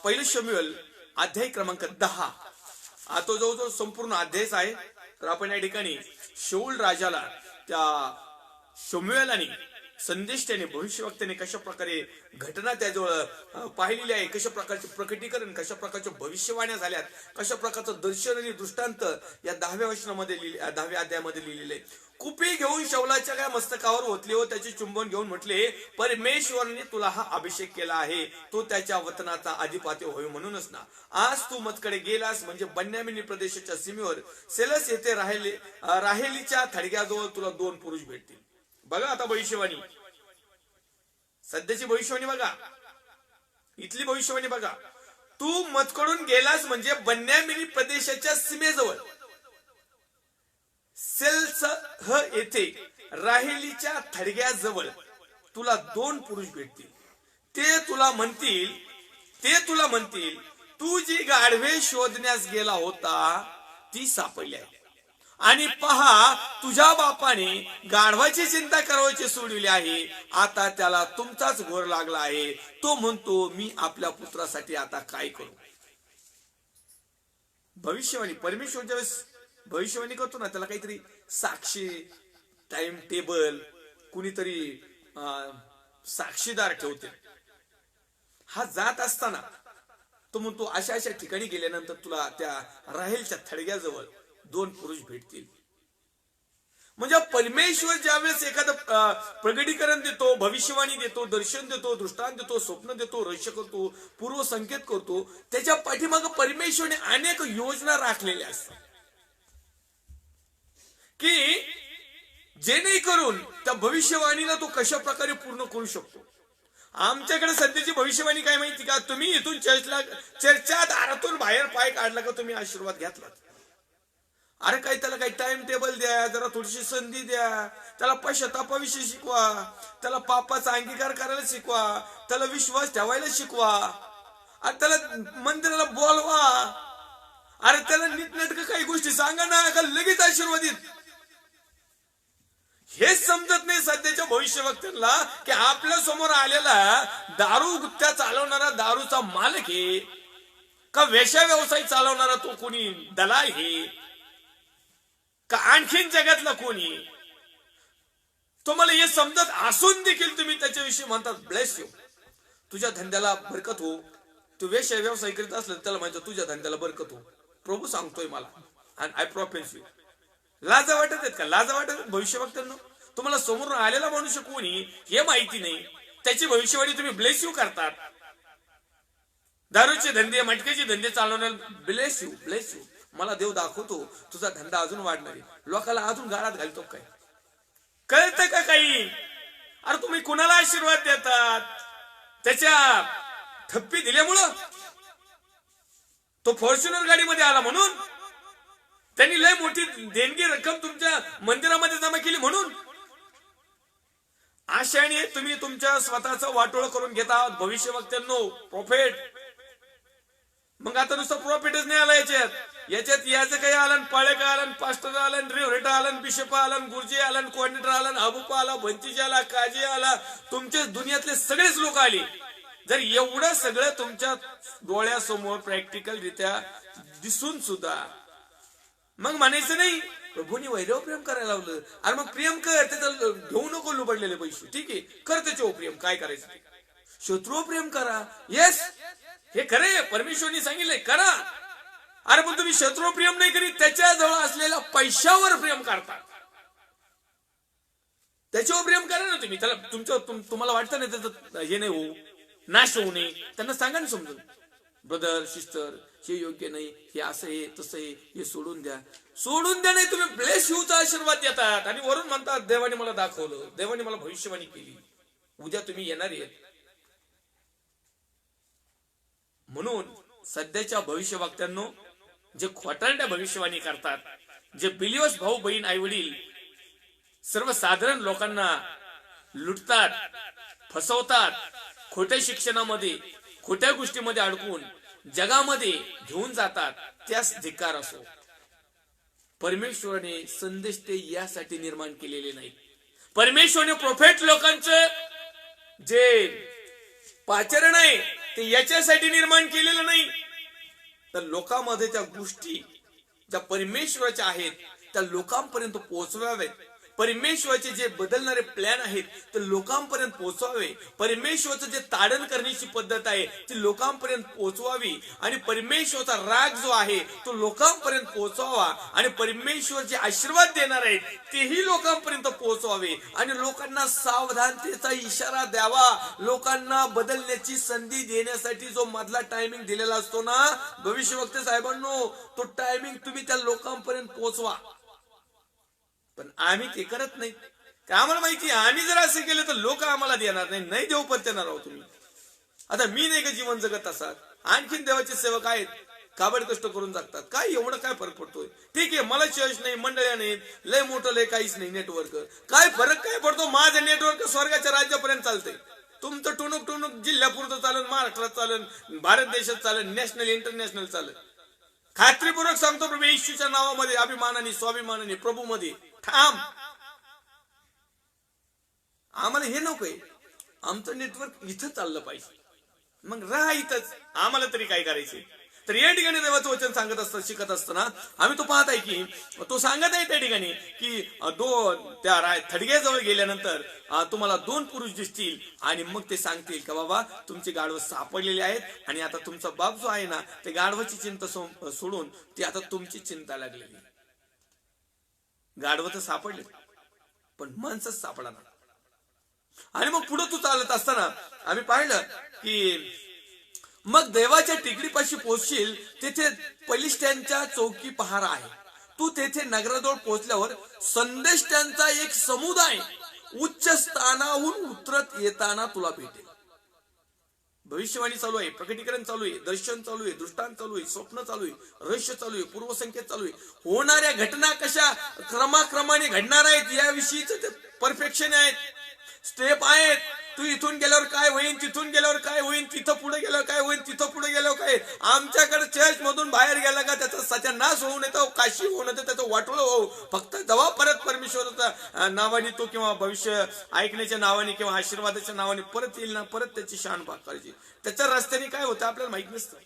1 शमूएल अध्याय क्रमांक 10. तो जवळजवळ संपूर्ण अध्यायच आहे. तर आपण या ठिकाणी शाऊल राजाला त्या शमूएलाने संदेष्टाने भविष्यवक्त्याने कशा प्रकारे घटना त्याजवळ पाहिलेली आहे, कशा प्रकारचे प्रकटीकरण, कशा प्रकारच्या भविष्यवाण्या झाल्यात, कशा प्रकारचं दर्शन आणि दृष्टांत या 10व्या वचनामध्ये 10व्या अध्यायामध्ये लिहिलेले. कुपी घेऊन शाऊलाच्या काय मस्तकावर ओतले व त्याचे चुंबन घेऊन म्हटले, परमेश्वराने तुला हा अभिषेक केला आहे, तो त्याच्या वतनाचा अधिपती होय म्हणूनच ना. आज तू मजकडे गेलास म्हणजे बन्यामिनी प्रदेशाच्या सीमेवर सेलस येथे राहेलीच्या थडग्याजवळ तुला 2 पुरुष भेटतील. बघा आता भविष्यवाणी, सध्याची भविष्यवाणी बघा, इथली भविष्यवाणी बघा. तू मजकडून गेलास म्हणजे बन्यामिनी प्रदेशाच्या सीमेजवळ सेल्स येथे राहेलीच्या थडग्याजवळ तुला 2 पुरुष भेटतील. ते तुला म्हणतील तू जी गाढवे शोधण्यास गेला होता ती सापडली आहे, आणि पहा तुझ्या बापाने गाढवाची चिंता करायची सोडविली आहे. आता त्याला तुमचाच घोर लागला आहे. तो म्हणतो, मी आपल्या पुत्रासाठी आता काय करू? भविष्यवाणी, परमेश्वर ज्यावेळेस भविष्यवाणी करतो ना, त्याला काहीतरी साक्षी, टाइम टेबल, कुणीतरी साक्षीदार ठेवते. हा जात असताना तो म्हणतो, अशा अशा ठिकाणी गेल्यानंतर तुला त्या राहेलच्या थडग्याजवळ 2 पुरुष भेटतील. म्हणजे परमेश्वर ज्यावेळेस एखादं प्रगटीकरण देतो, भविष्यवाणी देतो, दर्शन देतो, दृष्टांत देतो, स्वप्न देतो, रहस्य करतो, पूर्व संकेत करतो, त्याच्या पाठीमागे परमेश्वरने अनेक योजना राखलेल्या असतात की जेणेकरून त्या भविष्यवाणीला तो कशा प्रकारे पूर्ण करू शकतो. आमच्याकडे सध्याची भविष्यवाणी काय माहिती का? तुम्ही इथून चर्चच्या दारातून बाहेर पाय काढला का तुम्ही आशीर्वाद घेतलात. अरे काय त्याला काही टाइम टेबल द्या, जरा थोडीशी संधी द्या, त्याला पश्चातापाविषयी शिकवा, त्याला पापाचा अंगीकार करायला शिकवा, त्याला विश्वास ठेवायला शिकवा, आणि त्याला मंदिराला बोलवा. अरे त्याला नीटनेटकं काही गोष्टी सांगा ना, का लगेच आशीर्वादित. हेच समजत नाही सध्याच्या भविष्यवक्त्यांना की आपल्या समोर आलेला दारू गुत्त्या चालवणारा दारूचा मालक आहे का, वेश्या व्यवसाय चालवणारा तो कोणी दलाल आहे का, आणखीन जगातला कोणी. तुम्हाला हे समजत असून देखील तुम्ही त्याच्याविषयी म्हणतात ब्लेस यू, तुझ्या धंद्याला बरकत हो, तो व्यवसाय व्यवसाय करीत असला त्याला माहिती तुझ्या धंद्याला बरकत हो, प्रभू सांगतोय मला, आणि आय प्रॉफेस यू. लाजा वाटत आहेत का? लाजा वाटत आहेत भविष्यवक्त्यांना? तुम्हाला समोरून आलेला मनुष्य कोणी हे माहिती नाही, त्याची भविष्यवाणी तुम्ही ब्लेस यू करतात. दारूचे धंदे, मटक्याचे धंदे चालवण्याला ब्लेस यू, ब्लेस यू. मला देव दाखवतो तुझा धंदा अजून वाढणार आहे, लोकांना अजून गाळात घालतो. काय कळतं का काही? अरे तुम्ही कुणाला आशीर्वाद देतात? त्याच्या थप्पी दिल्यामुळं? तो फॉर्च्युनर गाडीमध्ये आला म्हणून? त्यांनी लय मोठी देणगी रक्कम तुमच्या मंदिरामध्ये जमा केली म्हणून? आशाने तुम्ही तुमच्या स्वतःचं वाटोळ करून घेता भविष्यवक्त्यांनो, प्रॉफिट. मग आता नुसतं प्रॉफिटच नाही आला याच्यात याचं काही आलं, पाळेका आलं, पास्टर आलं, रेव्हरेटा आलं, बिशप आलं, गुरुजी आलं, कोऑर्डिनेटर आलं, अबुपा आला, भंतीजी आला, काजी आला, तुमच्या दुनियातले सगळेच लोक आले. जर एवढं सगळं तुमच्या डोळ्यासमोर प्रॅक्टिकल रित्या दिसून सुद्धा मग म्हणायचं नाही प्रभूंनी वैरव प्रेम करायला लावलं. अरे मग प्रेम कर, त्याचं घेऊ नको लुबडलेले पैसे, ठीक आहे, कर त्याच्यावर प्रेम. काय करायचं? शत्रू प्रेम करा. येस, हे खरे परमेश्वरनी सांगितलंय करा. अरे पण तुम्ही शत्रू प्रेम नाही करीत, त्याच्याजवळ असलेल्या पैशावर प्रेम करता. त्याच्यावर प्रेम करा ना तुम्ही. त्याला तुम्हाला वाटतं ना त्याचं हे नाही होऊ, नाश होऊ नये, त्यांना सांगा ना समजून, ब्रदर सिस्टर हे योग्य नाही, हे असं आहे तसं आहे, हे सोडून द्या. सोडून द्या नाही, तुम्ही ब्लेस यूचा आशीर्वाद देतात आणि वरून म्हणतात देवाने मला दाखवलं, देवाने मला भविष्यवाणी केली, उद्या तुम्ही येणार आहेत. म्हणून सध्याच्या भविष्यवक्त्यांनो, जे खोटारड्या भविष्यवाणी करतात, जे बिलिव्हर्स भाऊ बहीण आई वडील सर्वसाधारण लोकांना लुटतात, फसवतात, खोट्या शिक्षणामध्ये, खोट्या गोष्टीमध्ये अडकून जगामध्ये घेऊन जातात, त्यास धिक्कार असो. परमेश्वराने संदेश ते यासाठी निर्माण केलेले नाही. परमेश्वराने प्रोफेट लोकांचं जे पाचरण आहे ते याच्यासाठी निर्माण केलेलं नाही, तर लोकांमध्ये त्या गोष्टी ज्या परमेश्वराच्या आहेत त्या लोकांपर्यंत पोहोचवाव्यात. परमेश्वराचे जे बदलणारे प्लॅन आहेत ते लोकांपर्यंत पोहोचवावे. परमेश्वराचं जे ताडण करण्याची पद्धत आहे ती लोकांपर्यंत पोहोचवावी आणि परमेश्वराचा राग जो आहे तो लोकांपर्यंत पोहोचवावा आणि परमेश्वर जे आशीर्वाद देणार आहेत तेही लोकांपर्यंत पोहोचवावे आणि लोकांना सावधानतेचा इशारा द्यावा. लोकांना बदलण्याची संधी देण्यासाठी जो मधला टायमिंग दिलेला असतो ना भविष्यवक्ते साहेबांनो, तो टायमिंग तुम्ही त्या लोकांपर्यंत पोहोचवा. पण आम्ही ते करत नाही. आम्हाला माहिती आहे आम्ही जर असं केलं तर लोक आम्हाला देणार नाही, नाही देऊ पत्त्याणार आहोत तुम्ही. आता मी नाही का जीवन जगत असाल, आणखीन देवाचे सेवक आहेत काबड कष्ट करून जगतात. काय एवढं काय फरक पडतोय? ठीक आहे, मला चर्च नाही, मंडळ्या नाहीत, लय मोठं लय काहीच नाही नेटवर्क, काय फरक काय पडतो? माझं नेटवर्क स्वर्गाच्या राज्यापर्यंत चालतंय. तुमचं टुणूक टुणूक जिल्ह्यापुरतं चालन, महाराष्ट्रात चालन, भारत देशात चालन, नॅशनल इंटरनॅशनल चालन. खात्रीपूर्वक सांगतो प्रभू येशूच्या नावामध्ये अभिमानाने स्वाभिमानाने प्रभू मध्ये ठाम. आम्हाला हे नकोय, आमचं नेटवर्क इथं चाललं पाहिजे, मग राहा इथंच, आम्हाला तरी काय करायचे. तर या ठिकाणी देवाचं वचन सांगत असतं, शिकत असताना आम्ही तो पाहत आहे की तो सांगत आहे त्या ठिकाणी की त्या थडग्याजवळ गेल्यानंतर तुम्हाला 2 पुरुष दिसतील आणि मग ते सांगतील का बाबा तुमचे गाढव सापडलेले आहेत आणि आता तुमचा बाप जो आहे ना ते गाढवाची चिंता सोडून ती आता तुमची चिंता लागलेली. गाढव तर सापडले पण माणसंच सापडणार. आणि मग पुढे तू चालत असताना आम्ही पाहिलं की मग देवाच्या टेकडीपाशी पोहोचशील, तेथे पलिष्ठ्यांच्या चौकी पहारा आहे. तू तेथे नगराजवळ पोहोचल्यावर संदेष्ट्यांचा एक समुदाय उच्च स्थानाहून उतरत येताना तुला भेटेल. भविष्यवाणी चालू आहे, प्रकटीकरण चालू आहे, दर्शन चालू आहे, दृष्टांत चालू आहे, स्वप्न चालू आहे, रहस्य चालू आहे, पूर्वसंकेत चालू आहे. होणाऱ्या घटना कशा क्रमाक्रमाने घडणार आहेत याविषयीच ते परफेक्शन आहेत, स्टेप आहेत. तू इथून गेल्यावर काय होईल, तिथून गेल्यावर काय होईल, तिथं पुढे गेल्यावर काय होईल, तिथं पुढे गेल्यावर काय. आमच्याकडे चर्च मधून बाहेर गेला का त्याचा सत्यानाश होऊन येतो, काशी होऊन येतं, त्याचं वाटोळ हो. फक्त जेव्हा परत परमेश्वराच्या नावाने तो किंवा भविष्य ऐकण्याच्या नावाने किंवा आशीर्वादाच्या नावाने परत येईल ना, परत त्याची शान करायची. त्याच्या रस्त्याने काय होतं आपल्याला माहित नसतं.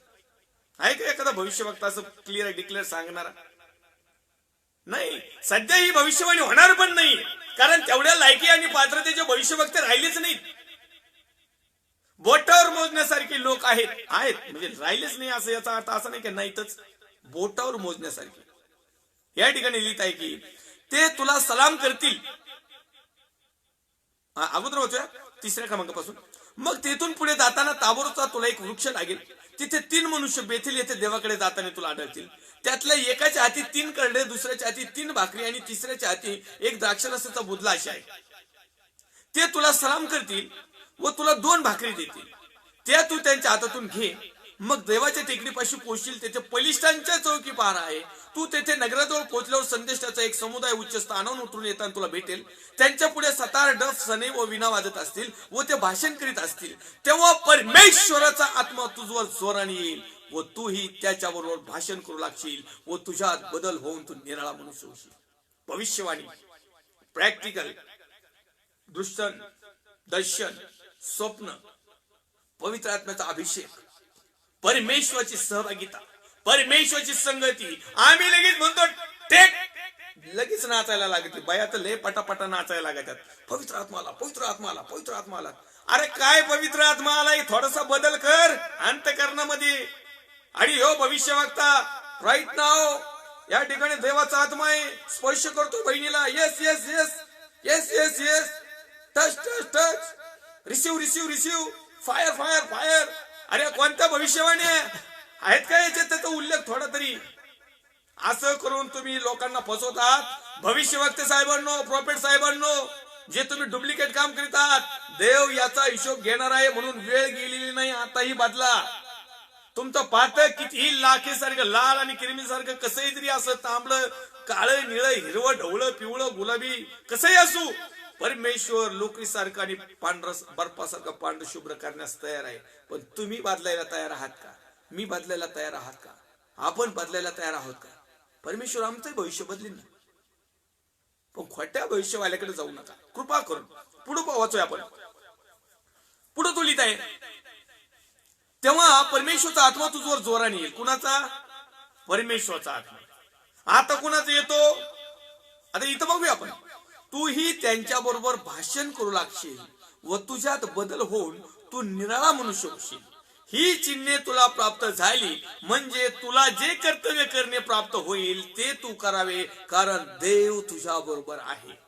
आहे का एखादा भविष्यवक्ता असं क्लिअर डिक्लेअर सांगणारा? नाही. सध्या ही भविष्यवाणी होणार पण नाही, कारण तेवढ्या लायकी आणि पात्रतेचे भविष्यवक्ते राहिलेच नाहीत. बोटावर मोजण्यासारखे लोक आहेत आहेत म्हणजे राहिलेच नाही असं याचा अर्थ असा नाही की नाहीतच, बोटावर मोजण्यासारखे. या ठिकाणी लिहित आहे की ते तुला सलाम करतील. अगोदर होत्या 3ऱ्या क्रमांकापासून. मग तेथून पुढे जाताना ताबोरचा तुला एक वृक्ष लागेल. तिथे 3 मनुष्य बेथेल येथे देवाकडे जाताना तुला आढळतील. त्यातल्या एकाच्या हाती 3 करडे, दुसऱ्याच्या हाती 3 भाकरी आणि तिसऱ्याच्या हाती एक द्राक्षरसाचा बुदला अशी आहे. ते तुला सलाम करतील व तुला 2 भाकरी देतील. त्या तू त्यांच्या हातातून घे. मग देवाच्या टेकडीपाशी पोहोचशील. तेथे बलिष्ठांच्या चौकी पार आहे. तू तेथे नगराजवळ पोहोचल्यावर संदेष्टाचा एक समुदाय उच्च स्थानावरून उतरून येताना तुला भेटेल. त्यांच्या पुढे सतार, डफ, सने व विणा वाजत असतील व ते भाषण करीत असतील. तेव्हा परमेश्वराचा आत्मा तुझवर जोराने येईल व तूही त्याच्याबरोबर भाषण करू लागशील व तुझ्यात बदल होऊन तू निराळा मनुष्य होशील. भविष्यवाणी, प्रॅक्टिकल, दृष्टन, दर्शन, स्वप्न, पवित्र आत्म्याचा अभिषेक, परमेश्वराची सहभागिता, परमेश्वराची संगती. आम्ही लगेच म्हणतो टेक, लगेच नाचायला लागते. बाया तर लय पटापटा नाचायला लागतात. पवित्र आत्माला, पवित्र आत्माला, पवित्र आत्माला. अरे काय पवित्र आत्मा आलाय, थोडासा बदल कर अंतःकरणामध्ये. आणि हो भविष्यवक्ता राईट नाव या ठिकाणी देवाचा आत्मा आहे, स्पर्श करतो बहिणीला. Yes yes yes yes yes yes, touch touch touch, receive receive receive, fire fire fire. अरे कोणत्या भविष्यवाणी आहेत का याच्यात त्याचा उल्लेख थोडा तरी? असं करून तुम्ही लोकांना फसवतात. भविष्यवक्ते साहेबांनो, प्रॉफेट साहेबांनो, जे तुम्ही डुप्लिकेट काम करीतात, देव याचा हिशोब घेणार आहे. म्हणून वेळ गेलेली नाही, आताही बदला. तुमचं पातळ कितीही लाखेसारखं लाल आणि किरमीसारखं कसंही जरी असं, तांबडं, काळं, निळं, हिरवं, ढवळं, पिवळं, गुलाबी कसंही असू, परमेश्वर लोकरीसारखं आणि पांढर बर्फासारखं पांढर शुभ्र करण्यास तयार आहे. पण तुम्ही बदलायला तयार आहात का? मी बदलायला तयार आहात का? आपण बदलायला तयार आहोत का? परमेश्वर आमचं भविष्य बदलीन ना. पण खोट्या भविष्यवाल्याकडे जाऊ नका कृपा करून. पुढे वाचूया आपण. पुढे तो लिहित आहे, तेव्हा परमेश्वरचा आत्मा तुझवर जोराने येईल. कुणाचा? परमेश्वरचा आत्मा. आता कुणाचा येतो? आता इथं बघूया आपण. तूही त्यांच्या बरोबर भाषण करू लागशील व तुझ्यात बदल होऊन तू निराळा मनुष्य होशील. ही चिन्हे तुला प्राप्त झाली म्हणजे तुला जे कर्तव्य करणे प्राप्त होईल ते तू करावे, कारण देव तुझ्या बरोबर आहे.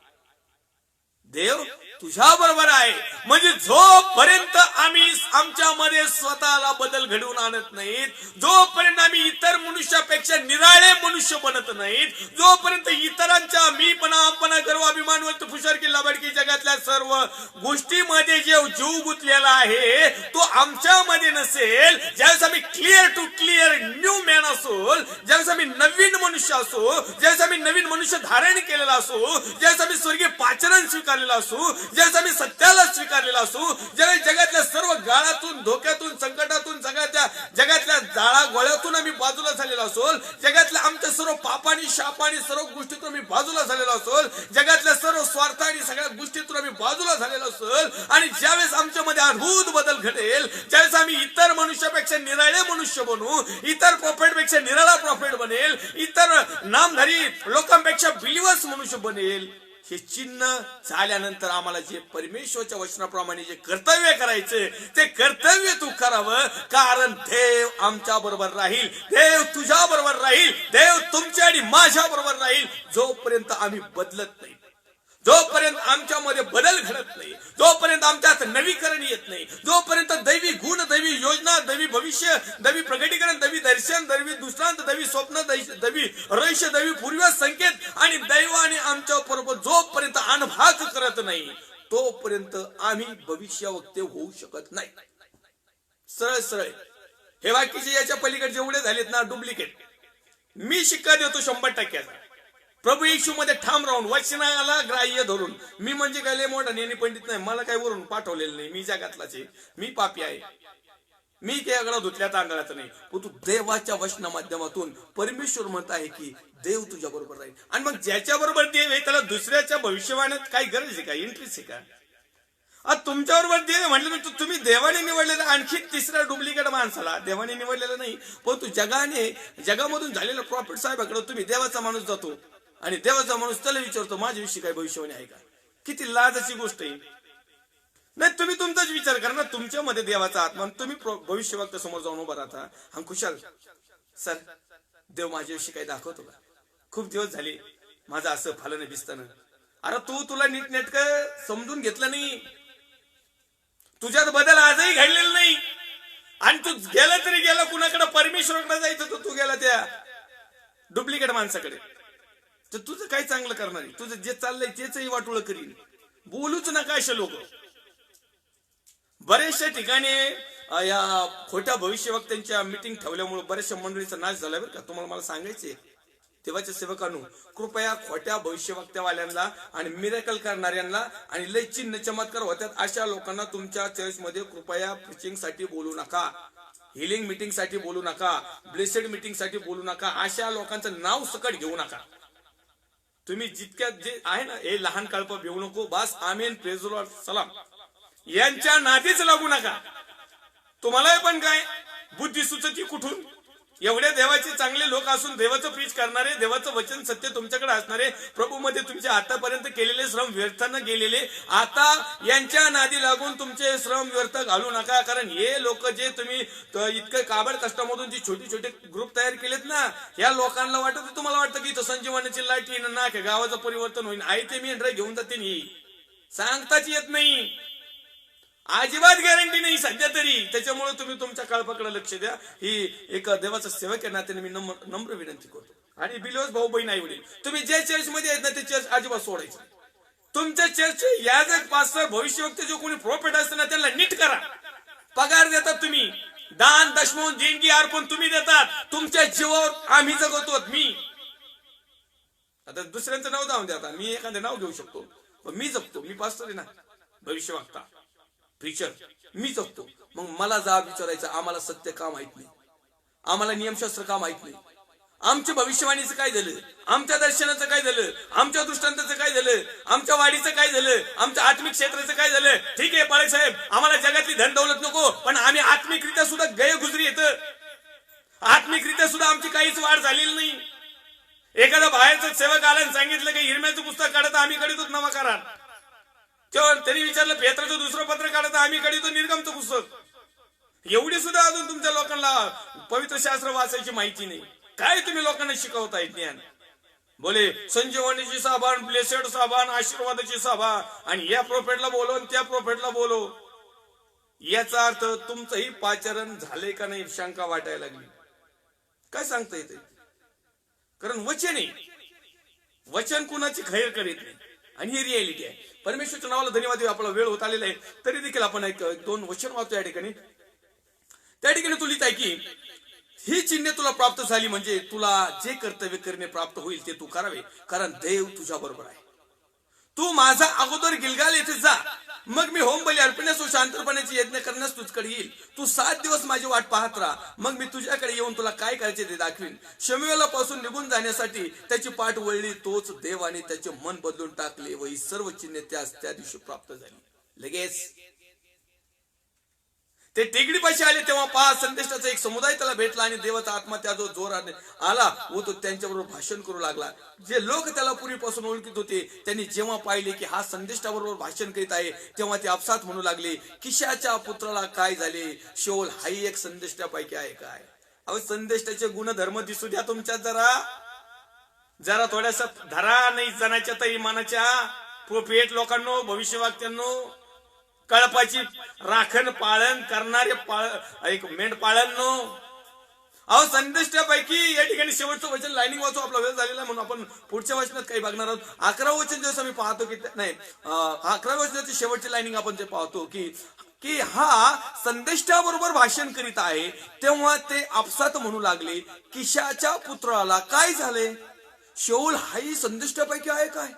देव तुझ्या बरोबर आहे. म्हणजे जोपर्यंत आम्ही आमच्यामध्ये स्वतःला बदल घडवून आणत नाहीत, जोपर्यंत आम्ही इतर मनुष्यापेक्षा निराळे मनुष्य बनत नाहीत, जोपर्यंत इतरांच्या मीपणा, आपणा, गर्व, अभिमान, वस्तू, फुशारकी, लाबाडकी, जगातल्या सर्व गोष्टीमध्ये जे जीव गुंतलेला आहे तो आमच्यामध्ये नसेल, ज्यावेळेस आम्ही clear to clear new man असू, ज्यावेळेस आम्ही नवीन मनुष्य असू, ज्यावेळेस आम्ही नवीन मनुष्य धारण केलेला असू, ज्यावेळेस आम्ही स्वर्गीय पाचरण स्वीकारलेला असू, ज्यावेळेस आम्ही सत्याला स्वीकारलेला असू, ज्यावेळेस जगातल्या सर्व गाळातून, धोक्यातून, संकटातून, जगातल्या जाळा गोळ्यातून आम्ही बाजूला झालेलो असोल, जगातल्या आमच्या सर्व पापानी, शापानी, सर्व गोष्टीतून आम्ही बाजूला झालेलो असोल, जगातल्या सर्व स्वार्थ आणि सगळ्या गोष्टीतून आम्ही बाजूला झालेलो असोल, आणि ज्यावेळेस आमच्यामध्ये अद्भुत बदल घडेल, ज्यावेळेस आम्ही इतर मनुष्यापेक्षा निराळे मनुष्य बनू, इतर प्रॉफिटपेक्षा निराळा प्रॉफिट बनेल, इतर नामधारी लोकांपेक्षा बिलिवर्स मनुष्य बनेल, हे चिन्ह झाल्यानंतर आम्हाला जे परमेश्वरच्या वचनाप्रमाणे जे कर्तव्य करायचे ते कर्तव्य तू करावं, कारण देव आमच्या बरोबर राहील, देव तुझ्या बरोबर राहील, देव तुमच्या आणि माझ्या बरोबर राहील. जोपर्यंत आम्ही बदलत नाही, जोपर्यंत आमच्यामध्ये बदल घडत नाही, जोपर्यंत आमच्यात नवीकरण येत नाही, जोपर्यंत दैवी गुण, दैवी योजना, दैवी भविष्य, दैवी प्रगटीकरण, दैवी दर्शन, दैवी दृष्टांत, दैवी स्वप्न, दैवी रहस्य, दैवी पूर्व संकेत आणि दैवाने आमच्या बरोबर जोपर्यंत अनभाग करत नाही तोपर्यंत आम्ही भविष्यवक्ते होऊ शकत नाही. सरळ सरळ हे बाकीचे याच्या पलीकडे जेवढे झालेत ना डुप्लिकेट, मी शिक्का देतो 100%. प्रभू येशू मध्ये ठाम राहून वचनाला ग्राह्य धरून, मी म्हणजे काय लय मोठा नेहमी पंडित नाही, मला काही वरून पाठवलेलं नाही, मी जगातलाच आहे, मी पापी आहे, मी काही अगडा धुतल्या तांदळाचं नाही. पण तू देवाच्या वचना माध्यमातून परमेश्वर म्हणत आहे की देव तुझ्या बरोबर राहील. आणि मग ज्याच्या बरोबर देव आहे त्याला दुसऱ्याच्या भविष्यवाण्यात काही गरज आहे का, इंटरेस्ट आहे का? आज तुमच्या बरोबर देव म्हटलं म्हणजे तुम्ही देवाने निवडलेलं आणखी तिसऱ्या डुप्लिकेट माणसाला देवाने निवडलेलं नाही, पण तू जगामधून झालेल्या प्रॉफिट साहेबाकडे तुम्ही देवाचा माणूस जातो आणि देवाचा माणूस त्याला विचारतो माझ्याविषयी काय भविष्यवाणी आहे का? किती लाजाची गोष्ट आहे. नाही, तुम्ही तुमचाच विचार करा ना, तुमच्यामध्ये देवाचा आत्मा, तुम्ही भविष्यवक्त समोर जाऊन उभा राहता. हा खुशाल सर, देव माझ्याविषयी काही दाखवतो का? खूप दिवस झाले माझं असं फलन बिस्तान. अरे तुला नीट नेटकं समजून घेतलं नाही, तुझ्यात बदल आजही घडलेला नाही. आणि तू गेला तरी गेला कुणाकडे, परमेश्वराकडे जायचं तर तू गेला त्या डुप्लिकेट माणसाकडे. तर तुझं काय चांगलं करणार आहे? तुझं जे चाललंय तेचही वाटोळं करीन. बोलूच नका असे लोक. बरेचशा ठिकाणी या खोट्या भविष्यवक्त्यांच्या मीटिंग ठेवल्यामुळे बऱ्याचशा मंडळीचा नाश झाला बरं का. तुम्हाला मला सांगायचे, देवाच्या सेवकांनो, कृपया खोट्या भविष्यवक्त्यावाल्यांना आणि मिरेकल करणाऱ्यांना आणि लय चिन्ह चमत्कार होत्यात अशा लोकांना तुमच्या चर्चमध्ये कृपया प्रीचिंग साठी बोलू नका, हिलिंग मीटिंग साठी बोलू नका, ब्लेसेड मीटिंग साठी बोलू नका. अशा लोकांचं नाव सकट घेऊ नका. तुम्ही जितक्यात जे आहे ना, हे लहान कल्प घेऊ नको, बास आमेन प्रेज द लॉर्ड सलाम, यांच्या नादीच लागू नका. तुम्हाला पण काय बुद्धी सुचती कुठून? एवढे देवाचे चांगले लोक असून, देवाचं प्रीच करणारे, देवाचं वचन सत्य तुमच्याकडे असणारे, प्रभू मध्ये तुमचे आतापर्यंत केलेले श्रम व्यर्थ न गेलेले, आता यांच्या नादी लागून तुमचे श्रम व्यर्थ घालू नका. कारण हे लोक जे तुम्ही इतकं काबड कष्टामधून जी छोटे छोटे ग्रुप तयार केलेत ना, या लोकांना वाटत, तुम्हाला वाटतं की इथं संजीवनाची लाईट येईन ना, गावाचं परिवर्तन होईल, आई ते मी घेऊन जाते, सांगताच येत नाही, अजिबात गॅरंटी नाही सध्या तरी. त्याच्यामुळे तुम्ही तुमच्या कळपाकडे लक्ष द्या. ही एक देवाचा सेवक आहे नात्याने मी नम्र विनंती करतो. आणि बिलोस भाऊ बहीण आई वडील, तुम्ही जे चर्च मध्ये आहेत ना, ते चर्च अजिबात सोडायचं. तुमच्या चर्च या जर पास्टर भविष्यवक्ते जो कोणी प्रॉफिट असतं ना, त्यांना नीट करा. पगार देतात तुम्ही, दान दशमून देणगी अर्पण तुम्ही देतात, तुमच्या जीवावर आम्ही जगवतो. मी आता दुसऱ्यांचं नाव जाऊन द्या, मी एखादं नाव घेऊ शकतो, पण मी जगतो. मी पास्टर आहे ना, भविष्यवक्ता प्रीचर, मी जगतो. मग मला जा विचारायचं, आम्हाला सत्य का माहित नाही, आम्हाला नियमशास्त्र का माहित नाही, आमच्या भविष्यवाणीचं काय झालं, आमच्या दर्शनाचं काय झालं, आमच्या दृष्टांताचं काय झालं, आमच्या वाडीचं काय झालं, आमच्या आत्मिक क्षेत्राचं काय झालं. ठीक आहे पाळे साहेब, आम्हाला जगातली धन दौलत नको, पण आम्ही आत्मिकरित्या सुद्धा गैरगुजरी येतं. आत्मिकरित्या सुद्धा आमची काहीच वाढ झालेली नाही. एखादा बाहेरचं सेवक आला सांगितलं की हिरम्याचं पुस्तक काढत, आम्ही काढितो नवा करा. त्यांनी विचारलं पेत्राचं दुसरं पत्र काढत, आम्ही काढितो निर्गमचं पुस्तक. एवढी सुद्धा अजून तुमच्या लोकांना पवित्र शास्त्र वाचायची माहिती नाही. काय तुम्ही लोकांना शिकवताय ज्ञान? बोले संजीवनीची साबान, ब्लेसेड साबान, आशीर्वादाची साबा, आणि या प्रोफेटला बोलो आणि त्या प्रोफेटला बोलो. याचा अर्थ तुमचंही पाचारण झाले का नाही शंका वाटायला लागली. काय सांगता येते? कारण वचन आहे, वचन कुणाची खैर करीत नाही, आणि ही रियालिटी आहे. परमेश्वरच्या नावाला धन्यवाद. आपला वेळ होत आलेला आहे, तरी देखील आपण एक दोन वचन वाचतो या ठिकाणी. त्या ठिकाणी तू लिहित आहे की ही चिन्हे तुला प्राप्त झाली म्हणजे तुला जे कर्तव्य करणे प्राप्त होईल ते तू करावे, कारण देव तुझ्या बरोबर आहे. तू माझा अगोदर गिलगाल येथे जा, मग मी होम बली अर्पण्यास व शांतपणाची यज्ञ करण्यास तुझकडे येईल. तू 7 दिवस माझी वाट पाहत राहा, मग मी तुझ्याकडे येऊन तुला काय करायचे ते दाखवीन. शमूएला पासून निघून जाण्यासाठी त्याची पाठ वळली, तोच देवाने त्याचे मन बदलून टाकले व ही सर्व चिन्हे त्यास त्या दिवशी प्राप्त झाली. लगेच ते टेकडीपाशी आले तेव्हा पहा, संदेशाचा एक समुदाय त्याला भेटला आणि देवाचा आत्मा त्या जो जोराने आला व तो त्यांच्याबरोबर भाषण करू लागला. जे लोक त्याला पूर्वीपासून ओळखीत होते त्यांनी जेव्हा पाहिले की हा संदेशाबरोबर भाषण करीत आहे, तेव्हा ते आपसात म्हणू लागले, किशाच्या पुत्राला काय झाले? शौल हाही एक संदेशापैकी आहे काय? अहो, संदेशाचे गुणधर्म दिसू द्या तुमच्यात, जरा थोड्यासा धरा नाही जणाच्या तरी मानाच्या. प्रोफेट लोकांनो, भविष्यवक्त्यांनो, कळपाची राखण पाळण करणारे एक मेंढ पाळणनो, अहो संदेशापैकी या ठिकाणी शेवटचं वचन लाईनिंग वाचू. आपला वेळ झालेला म्हणून आपण पुढच्या वचनात काही बघणार आहोत. 11 वचन जसं मी पाहतो की नाही, 11 वचनाची शेवटची लाईनिंग आपण ते पाहतो की हा संदेशाबरोबर भाषण करीत आहे, तेव्हा ते आपसात म्हणू लागले, किशाच्या पुत्राला काय झाले? शौल हाही संदेशापैकी आहे काय?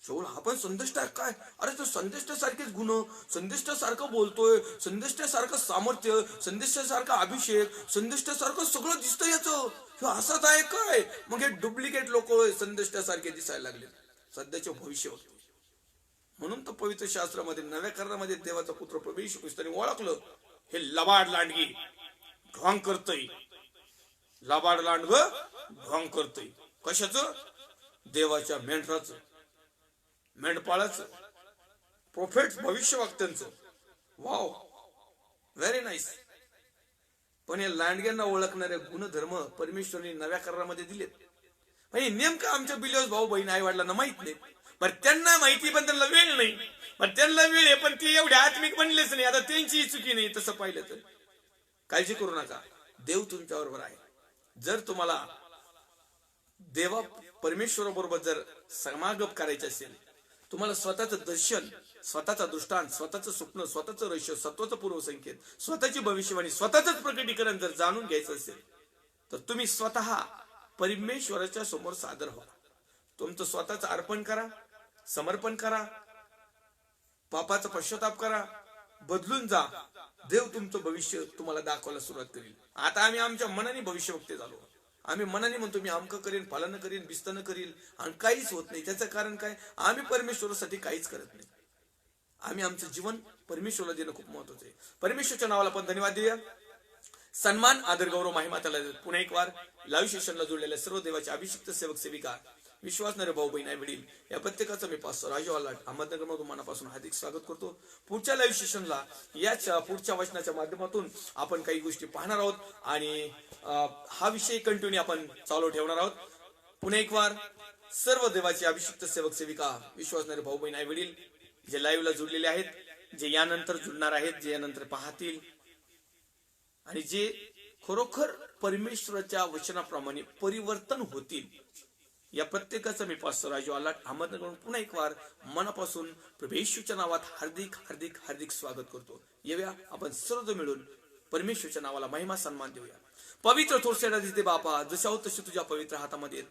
शौल हा पण संदेष्टा काय? अरे तो संदेष्टासारखेच गुण, संदेष्टासारखं बोलतोय, संदेष्टासारखं सामर्थ्य, संदेष्टासारखा अभिषेक, संदेष्टासारखं सगळं दिसतं याचं, हे असंच आहे काय? मग हे डुप्लिकेट लोक संदेष्टासारखे दिसायला लागले सध्याचे भविष्यवक्ते. म्हणून तर पवित्र शास्त्रामध्ये नव्या करारामध्ये देवाचा पुत्र प्रभू येशू ख्रिस्ताने ओळखलं, हे लबाड लांडगी ढोंग करतय, लबाड लांडग ढोंग करतय. कशाचं? देवाच्या मेंढराचं, मेंढपाळाचं. प्रोफेट भविष्यवक्त्यांचं. Wow, very nice. पण या लांडग्यांना ओळखणारे गुणधर्म परमेश्वराने नव्या करारामध्ये दिलेत. म्हणजे नेमकं आमच्या बिलियर्स भाऊ बहीण आई वडिलांना माहित नाही. पण त्यांना माहिती, पण त्यांना वेळ नाही. पण त्यांना वेळ आहे, पण ते एवढे आत्मिक बनलेच नाही. आता त्यांची चुकी नाही तसं पाहिलं तर. काळजी करू नका, देव तुमच्या बरोबर आहे. जर तुम्हाला देवा परमेश्वराबरोबर जर समागम करायचे असेल, तुम्हाला स्वतःचं दर्शन, स्वतःचा दृष्टांत, स्वतःचं स्वप्न, स्वतःचं रहस्य, स्वतःचं पूर्वसंकेत, स्वतःची भविष्यवाणी, स्वतःच प्रकटीकरण जर जाणून घ्यायचं असेल, तर तुम्ही स्वतः परमेश्वराच्या समोर सादर व्हा. तुमचं स्वतःचं अर्पण करा, समर्पण करा, पापाचा पश्चाताप करा, बदलून जा. देव तुमचं भविष्य तुम्हाला दाखवायला सुरुवात करेल. आता आम्ही आमच्या मनाने भविष्यवक्ते झालो. आम्ही मनाने म्हणतो मी अमकं करीन, फलानं करीन, बिस्तानं करीन, आणि काहीच होत नाही. त्याचं कारण काय? आम्ही परमेश्वरासाठी काहीच करत नाही. आम्ही आमचं जीवन परमेश्वराला देणं खूप महत्वाचं आहे. परमेश्वरच्या नावाला पण धन्यवाद देऊया. सन्मान, आदर, गौरव, महिमा त्याला पुन्हा एक वार लाईव्ह सेशनला जोडलेल्या सर्व देवाचे अभिषिक्त सेवक सेविका, विश्वासणारे भाऊ बहीण आई वडील, या प्रत्येकाचं मी पास्टर राजू आलाट अहमदनगर मधून मनापासून हार्दिक स्वागत करतो. पुढच्या लाईव्ह सेशनला याच पुढच्या वचनाच्या माध्यमातून आपण काही गोष्टी पाहणार आहोत आणि हा विषय कंटिन्यू आपण चालू ठेवणार आहोत. पुन्हा एक वार सर्व देवाचे अभिषिक्त सेवक सेविका, विश्वासणारे भाऊ बहीण आई वडील, जे लाईव्हला जुडलेले आहेत, जे यानंतर जुडणार आहेत, जे यानंतर पाहतील, आणि जे खरोखर परमेश्वराच्या वचनाप्रमाणे परिवर्तन होतील, या प्रत्येकाचं मी पास्टर राजू आलाट अहमदनगर पुन्हा एक वार मनापासून प्रभू येशूच्या नावात हार्दिक हार्दिक हार्दिक स्वागत करतो. येऊया आपण सर्व मिळून परमेश्वरच्या नावाला महिमा सन्मान देऊया. पवित्र थोरसेडा दिसते बापा, जशा हो तशी तुझ्या पवित्र हातामध्ये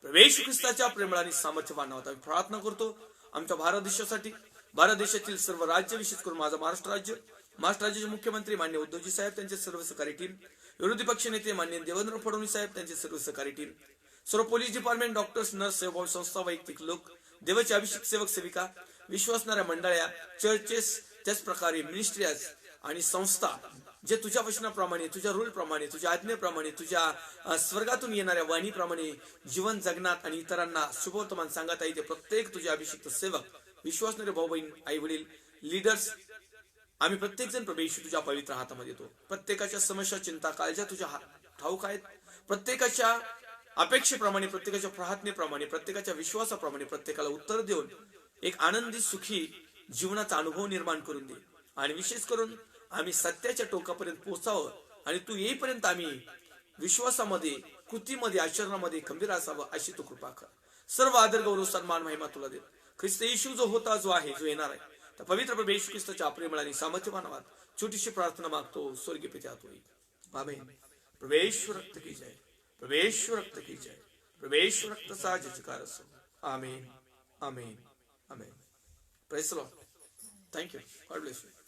प्रभू येशू ख्रिस्ताच्या प्रेमळ आणि सामर्थ्यवान नावात आम्ही प्रार्थना करतो. आमच्या भारत देशासाठी, भारत देशातील सर्व राज्य, विशेष करून माझं महाराष्ट्र राज्याचे मुख्यमंत्री माननीय उद्धवजी साहेब, त्यांचे सर्व सहकारी टीम, विरोधी पक्ष नेते माननीय देवेंद्र फडणवीस साहेब, त्यांचे सर्व सहकारी टीम, सर्व पोलीस डिपार्टमेंट, डॉक्टर्स, नर्स, सेवाभावी संस्था, वैयक्तिक लोक, देवाचे अभिषेक सेवक सेविका, विश्वासणाऱ्या मंडळ्या, चर्चेस, त्याच प्रकारे मिनिस्ट्रीज आणि संस्था, जे तुझ्या वचनाप्रमाणे, तुझ्या रूल प्रमाणे, तुझ्या आज्ञेप्रमाणे, तुझ्या स्वर्गातून येणाऱ्या वाणीप्रमाणे जीवन जगण्यात आणि इतरांना शुभवर्तमान सांगत आहे, ते प्रत्येक तुझे अभिषिक्त सेवक, विश्वासणारे भाऊ बहीण आई वडील, लीडर्स, आम्ही प्रत्येक जण प्रभू येशू तुझ्या पवित्र हातामध्ये येतो. प्रत्येकाच्या समस्या, चिंता, काळज्या तुझ्या ठाऊक आहेत. प्रत्येकाच्या अपेक्षेप्रमाणे, प्रत्येकाच्या प्रार्थनेप्रमाणे, प्रत्येकाच्या विश्वासाप्रमाणे प्रत्येकाला उत्तर देऊन एक आनंदी सुखी जीवनाचा अनुभव निर्माण करून दे. आणि विशेष करून आम्ही सत्याच्या टोकापर्यंत पोहोचावं आणि तू येईपर्यंत आम्ही विश्वासामध्ये, कृतीमध्ये, आचरणामध्ये खंबीर असावं, अशी तू कृपा कर. सर्व आदर, गौरव, सन्मान, महिमा तुला दे. ख्रिस्त येशू जो होता, जो आहे, जो येणार आहे, तर पवित्र प्रभू येशू ख्रिस्ताच्या प्रेमळ आणि सामर्थ्यवान नावात छोटीशी प्रार्थना मागतो स्वर्गीय पित्या होई. आमेन. प्रभू रक्त की जय, प्रभू रक्त की जय, प्रभू रक्तचा जयकार असो. Amen, amen, amen. Praise the Lord. Thank you. God bless you.